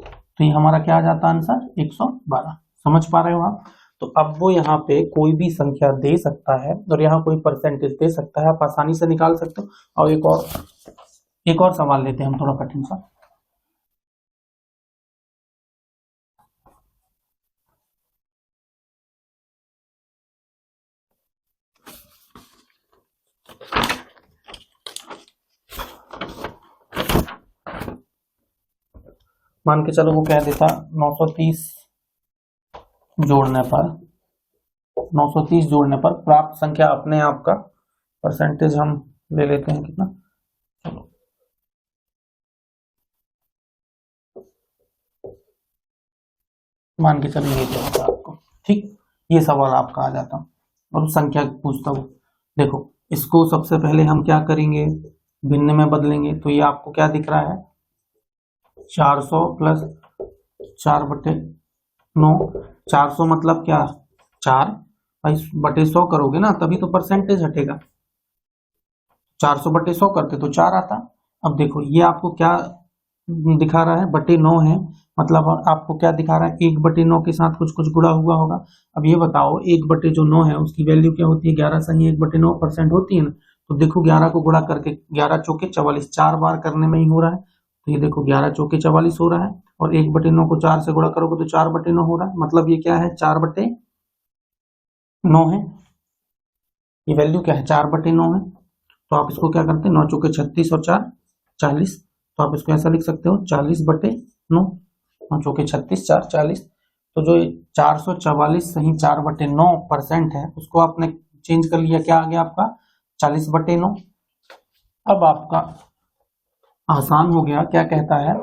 तो ये हमारा क्या आ जाता है आंसर, 112। समझ पा रहे हो आप। तो अब वो यहाँ पे कोई भी संख्या दे सकता है और यहाँ कोई परसेंटेज दे सकता है, आप आसानी से निकाल सकते हो। और एक और सवाल लेते हैं हम, थोड़ा कठिन सा। मान के चलो वो कह देता 930 जोड़ने पर प्राप्त संख्या अपने आप का परसेंटेज हम ले लेते हैं कितना, चलो मान के चलो ये क्या होता है आपको, ठीक, ये सवाल आपका आ जाता और संख्या पूछता हूँ। देखो इसको सबसे पहले हम क्या करेंगे, भिन्न में बदलेंगे। तो ये आपको क्या दिख रहा है, 400 प्लस 4/9। 400 मतलब क्या, 4 बटे 100 करोगे ना तभी तो परसेंटेज हटेगा। 400/100 करते तो 4 आता। अब देखो ये आपको क्या दिखा रहा है, बटे 9 है, मतलब आपको क्या दिखा रहा है, 1/9 के साथ कुछ कुछ गुणा हुआ होगा। अब ये बताओ 1/9 है उसकी वैल्यू क्या होती है, 11 सही 1/9% होती है ना। तो देखो 11 को गुणा करके 11 चौके 44, 4 बार करने में ही हो रहा है। तो ये देखो 11 चौके 44 हो रहा है और 1/9 को 4 से गुणा करोगे तो 4/9 हो रहा है, मतलब ये क्या है, 4/9 है। ये वैल्यू क्या है, 4/9 है। तो आप इसको क्या करते हैं, 9 चौके 36 और 4 40, तो आप इसको ऐसा लिख सकते हो 40/9। 9 चौके 36 4 40। तो जो 444 सही 4/9% है उसको आपने चेंज कर लिया, क्या आ गया आपका 40/9। अब आपका आसान हो गया, क्या कहता है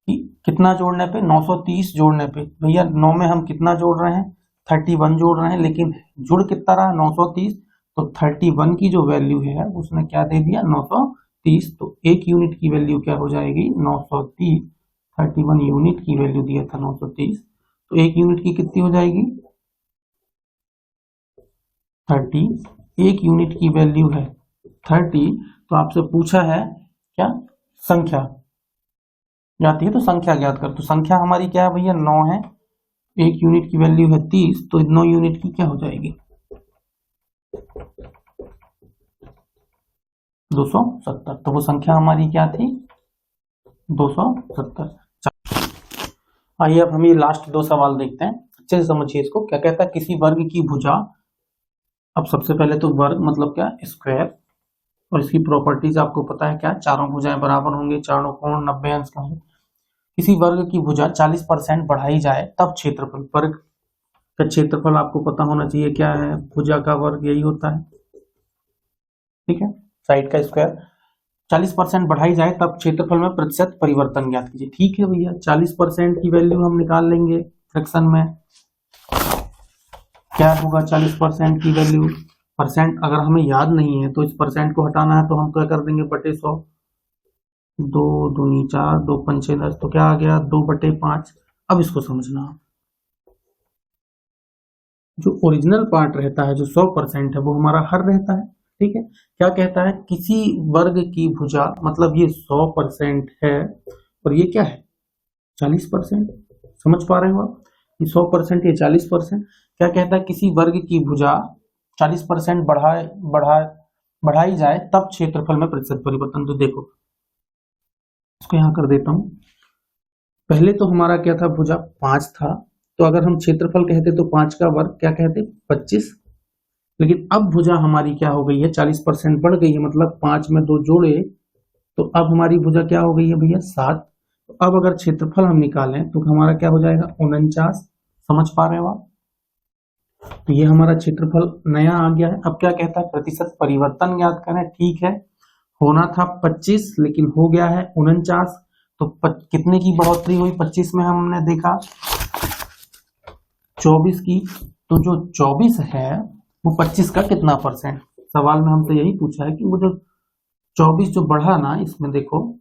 कि कितना जोड़ने पे, 930 जोड़ने पे। भैया 9 में हम कितना जोड़ रहे हैं, 31 जोड़ रहे हैं, लेकिन जुड़ कितना रहा 930। तो 31 की जो वैल्यू है उसने क्या दे दिया 930। तो एक यूनिट की वैल्यू क्या हो जाएगी 930, 31 यूनिट की वैल्यू दिया था 930, तो एक यूनिट की कितनी हो जाएगी 30। एक यूनिट की वैल्यू है 30। तो आपसे पूछा है क्या, संख्या जाती है तो संख्या ज्ञात कर। तो संख्या हमारी क्या है भैया 9 है, एक यूनिट की वैल्यू है 30, तो 9 यूनिट की क्या हो जाएगी 270। तो वो संख्या हमारी क्या थी 270। आइए अब हम ये लास्ट 2 सवाल देखते हैं, अच्छे से समझिए इसको। क्या कहता है, किसी वर्ग की भुजा, अब सबसे पहले तो वर्ग मतलब क्या, स्क्वायर, और इसकी प्रॉपर्टीज आपको पता है क्या, चारों भुजाएं बराबर होंगे, चारों कोण 90 अंश का होंगे। किसी वर्ग की भुजा 40% बढ़ाई जाए तब क्षेत्रफल, वर्ग का क्षेत्रफल आपको पता होना चाहिए क्या है, भुजा का वर्ग यही होता है, ठीक है, साइड का स्क्वायर। 40% बढ़ाई जाए तब क्षेत्रफल में प्रतिशत परिवर्तन ज्ञात कीजिए। ठीक है भैया, 40% की वैल्यू हम निकाल लेंगे फ्रैक्शन में, क्या होगा 40% की वैल्यू, परसेंट अगर हमें याद नहीं है तो इस परसेंट को हटाना है, तो हम क्या कर देंगे बटे 100, 2 दूनी 4, 2 पंचे 10, तो क्या आ गया 2/5। अब इसको समझना, जो ओरिजिनल पार्ट रहता है जो 100% है वो हमारा हर रहता है, ठीक है। क्या कहता है, किसी वर्ग की भुजा, मतलब ये 100% है और ये क्या है 40%, समझ पा रहे हो आप, ये 100% ये 40%। क्या कहता है, किसी वर्ग की भुजा 40% बढ़ाई जाए तब क्षेत्रफल में प्रतिशत परिवर्तन। तो देखो इसको यहां कर देता हूं, पहले तो हमारा क्या था, भुजा 5 था, तो अगर हम क्षेत्रफल कहते तो 5 का वर्ग क्या कहते 25, लेकिन अब भुजा हमारी क्या हो गई है 40% बढ़ गई है, मतलब 5 में 2 जोड़े तो अब हमारी भुजा क्या हो गई है भैया 7। तो अब अगर क्षेत्रफल हम निकालें तो हमारा क्या हो जाएगा 49, समझ पा रहे हो आप। तो ये हमारा क्षेत्रफल नया आ गया है। अब क्या कहता है, प्रतिशत परिवर्तन ज्ञात करें, ठीक है, होना था 25 लेकिन हो गया है 49। तो कितने की बढ़ोतरी हुई, 25 में हमने देखा 24 की, तो जो 24 है वो 25 का कितना परसेंट, सवाल में हमसे यही पूछा है कि वो जो 24 जो बढ़ा ना इसमें देखो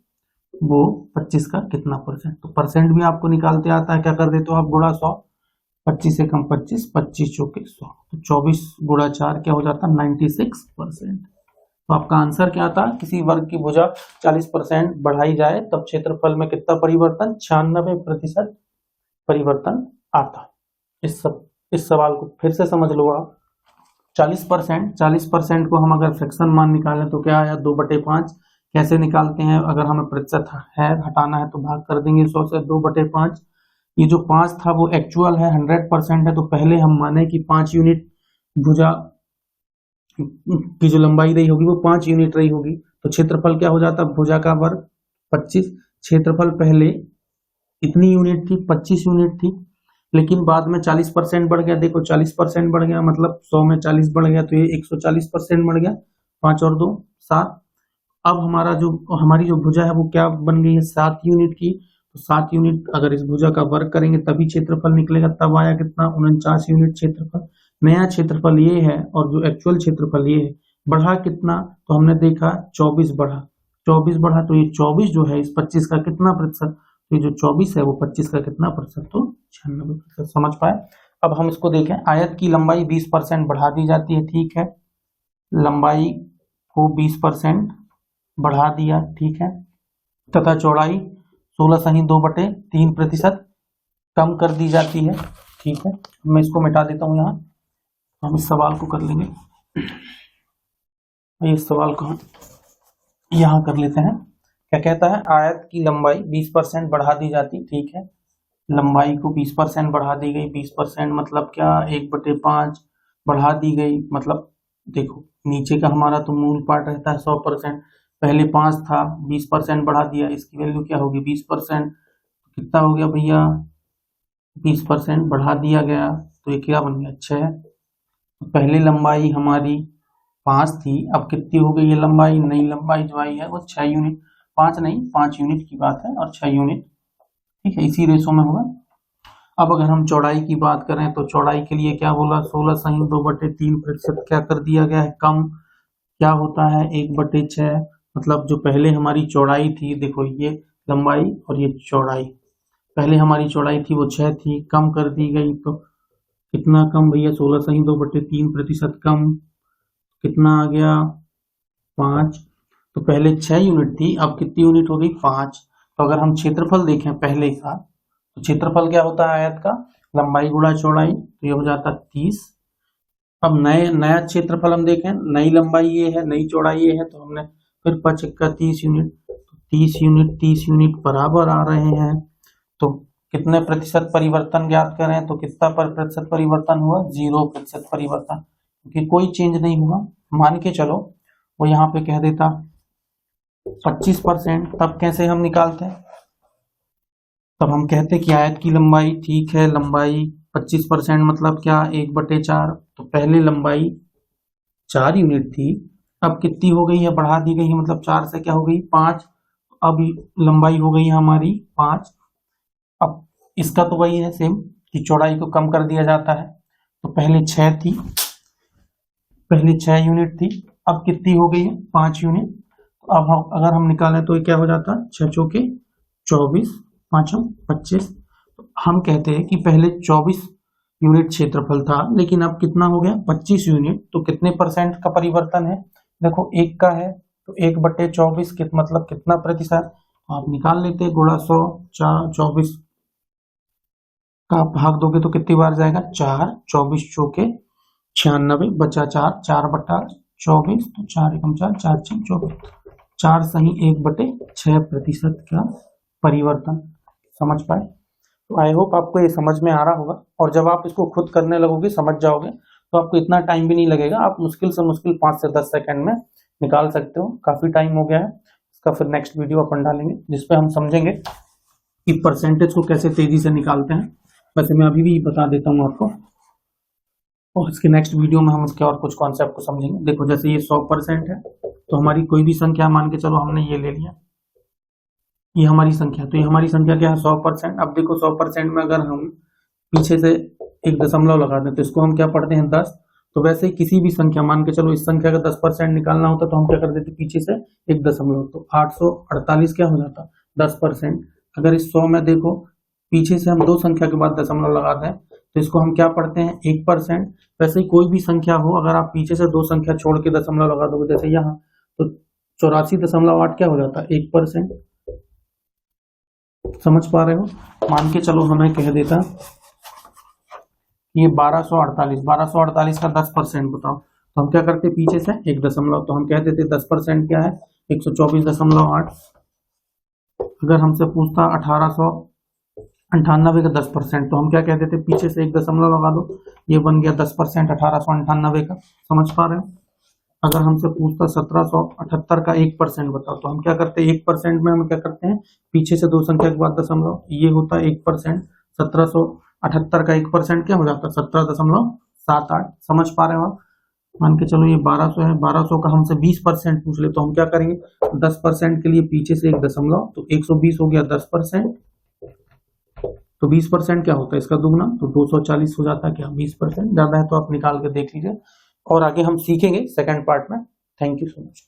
वो 25 का कितना परसेंट। तो परसेंट भी आपको निकालते आता है, क्या कर देते हो आप गुणा 100, 25 से कम 25, 25 चौके 100, तो 24 गुणा 4 क्या हो जाता 96%। तो आपका आंसर क्या था, किसी वर्ग की भुजा 40% बढ़ाई जाए तब क्षेत्रफल में कितना परिवर्तन, 96% परिवर्तन आता। इस सब इस सवाल को फिर से समझ लो आप। 40% को हम अगर फ्रैक्शन मान निकालें तो क्या आया 2/5। कैसे निकालते हैं, अगर हमें प्रतिशत है हटाना है तो भाग कर देंगे 100 से 2/5। ये जो 5 था वो एक्चुअल है, 100% है, तो पहले हम माने कि 5 यूनिट भुजा की जो लंबाई रही होगी वो 5 यूनिट रही होगी। तो क्षेत्रफल क्या हो जाता, भुजा का वर्ग 25। क्षेत्रफल पहले इतनी यूनिट थी, 25 यूनिट थी, लेकिन बाद में 40% बढ़ गया। देखो 40% बढ़ गया मतलब 100 में 40 बढ़ गया तो ये 140% बढ़ गया। 5 और 2 7। अब हमारी जो भुजा है वो क्या बन गई है, 7 यूनिट की। तो 7 यूनिट अगर इस भुजा का वर्ग करेंगे तभी क्षेत्रफल निकलेगा। तब आया कितना, 49 यूनिट क्षेत्रफल। नया क्षेत्रफल ये है और जो एक्चुअल क्षेत्रफल ये है। बढ़ा कितना, तो हमने देखा 24 बढ़ा। 24 बढ़ा तो ये 24 जो है इस 25 का कितना प्रतिशत, तो ये जो 24 है वो 25 का कितना प्रतिशत, तो 96%। समझ पाए। अब हम इसको देखें, आयत की लंबाई 20% बढ़ा दी जाती है, ठीक है। लंबाई को 20% बढ़ा दिया, ठीक है, तथा चौड़ाई 16.2/3% कम कर दी जाती है, ठीक है। मैं इसको मिटा देता हूं यहाँ, हम इस सवाल को कर लेंगे। इस सवाल को हम यहाँ कर लेते हैं। क्या कहता है, आयत की लंबाई 20% बढ़ा दी जाती, ठीक है। लंबाई को 20% बढ़ा दी गई। 20% मतलब क्या, 1/5 बढ़ा दी गई। मतलब देखो नीचे का हमारा तो मूल पार्ट रहता है 100%, पहले 5 था, 20% बढ़ा दिया, इसकी वैल्यू क्या होगी 20%। कितना हो गया भैया, 20% बढ़ा दिया गया तो ये क्या बन गया 6। पहले लंबाई हमारी 5 थी, अब कितनी हो गई ये लंबाई, नई लंबाई जो आई है वो 6 यूनिट। 5 नहीं, 5 यूनिट की बात है और 6 यूनिट, ठीक है, इसी रेशो में होगा। अब अगर हम चौड़ाई की बात करें तो चौड़ाई के लिए क्या बोला, 16.2/3% क्या कर दिया गया है, कम। क्या होता है 1/6। मतलब जो पहले हमारी चौड़ाई थी, देखो ये लंबाई और ये चौड़ाई, पहले हमारी चौड़ाई थी वो 6 थी, कम कर दी गई। तो कितना कम भैया, 16.2/3% कम। कितना आ गया 5। तो पहले 6 यूनिट थी, अब कितनी यूनिट हो गई 5। तो अगर हम क्षेत्रफल देखें पहले का, तो क्षेत्रफल क्या होता है आयत का, लंबाई गुणा चौड़ाई, तो ये हो जाता 30। अब नया क्षेत्रफल हम देखें, नई लंबाई ये है, नई चौड़ाई ये है, तो हमने फिर 5 का 30 यूनिट, तो 30 यूनिट बराबर आ रहे हैं। तो कितने प्रतिशत परिवर्तन ज्ञात करें, तो कितना प्रतिशत परिवर्तन हुआ, 0% परिवर्तन, क्योंकि कोई चेंज नहीं हुआ। मान के चलो वो यहाँ पे कह देता 25%, तब कैसे हम निकालते हैं, तब हम कहते कि आयत की लंबाई, ठीक है, लंबाई 25% मतलब क्या, 1/4। तो पहले लंबाई 4 यूनिट थी, अब कितनी हो गई है, बढ़ा दी गई है, मतलब 4 से क्या हो गई 5। अब लंबाई हो गई है हमारी 5। अब इसका तो वही है सेम कि चौड़ाई को कम कर दिया जाता है। तो पहले 6 थी, पहले 6 यूनिट थी, अब कितनी हो गई है 5 यूनिट। तो अब अगर हम निकालें तो ये क्या हो जाता है, 6 चौके 24, 5 25। तो हम कहते हैं कि पहले 24 यूनिट क्षेत्रफल था, लेकिन अब कितना हो गया 25 यूनिट। तो कितने परसेंट का परिवर्तन है, देखो 1 का है, तो 1/24 मतलब कितना प्रतिशत, आप निकाल लेते, गुणा 100, 24 का भाग दोगे तो कितनी बार जाएगा 4, 24 चौके 96, बचा 4, 4/24, तो 4 एकम 4, 4 6 24, 4 सही 1/6% का परिवर्तन। समझ पाए। तो आई होप आपको ये समझ में आ रहा होगा, और जब आप इसको खुद करने लगोगे, समझ जाओगे, तो आपको इतना टाइम भी नहीं लगेगा। आप मुश्किल से मुश्किल 5 से 10 सेकंड में निकाल सकते हो। काफी टाइम हो गया है, इसका फिर नेक्स्ट वीडियो अपन डालेंगे जिसपे हम समझेंगे कि परसेंटेज को कैसे तेजी से निकालते हैं। वैसे मैं अभी भी बता देता हूँ आपको, और इसके नेक्स्ट वीडियो में हम इसके और कुछ कॉन्सेप्ट को समझेंगे। देखो जैसे ये 100% है, तो हमारी कोई भी संख्या मान के चलो, हमने ये ले लिया, ये हमारी संख्या, तो ये हमारी संख्या क्या है 100%। अब देखो 100% में अगर हम पीछे से एक दशमलव लगा दें तो इसको हम क्या पढ़ते हैं 10। तो वैसे ही किसी भी संख्या, मान के चलो इस संख्या का 10% निकालना होता तो हम क्या कर देते, पीछे से एक दशमलव, तो 848 क्या हो जाता 10%। अगर इस 100 में देखो पीछे से हम 2 संख्या के बाद दशमलव लगाते हैं तो इसको हम क्या पढ़ते हैं 1%। वैसे ही कोई भी संख्या हो, अगर आप पीछे से 2 संख्या छोड़ के दशमलव लगा दोगे, जैसे यहाँ, तो 84.8 क्या हो जाता 1%। समझ पा रहे हो। मान के चलो हमें कह देता ये 1248 का 10% बताओ, तो हम क्या करते पीछे से एक दशमलव, तो हम कह देते 10% क्या है 124.8। अगर हमसे पूछता 1898 का 10%, तो हम क्या कह देते पीछे से एक दशमलव लगा दो, ये बन गया 10% 1898 का। समझ पा रहे हो? अगर हमसे पूछता 1778 का 1% बताओ, तो हम क्या करते हैं 1% में हम क्या करते हैं पीछे से दो संख्या के बाद दशमलव, ये होता है 1%। 1778 का 1% क्या हो जाता है 17.78। समझ पा रहे हो आप? मान के चलो ये 1200 है, 1200 का हमसे 20% पूछ ले, तो हम क्या करेंगे 10% के लिए पीछे से एक दशमलव, तो 120 हो गया 10%। तो 20% क्या होता है इसका दुगना, तो 240 हो जाता है क्या 20%। ज्यादा है तो आप निकाल के देख लीजिए, और आगे हम सीखेंगे सेकंड पार्ट में। Thank you so much.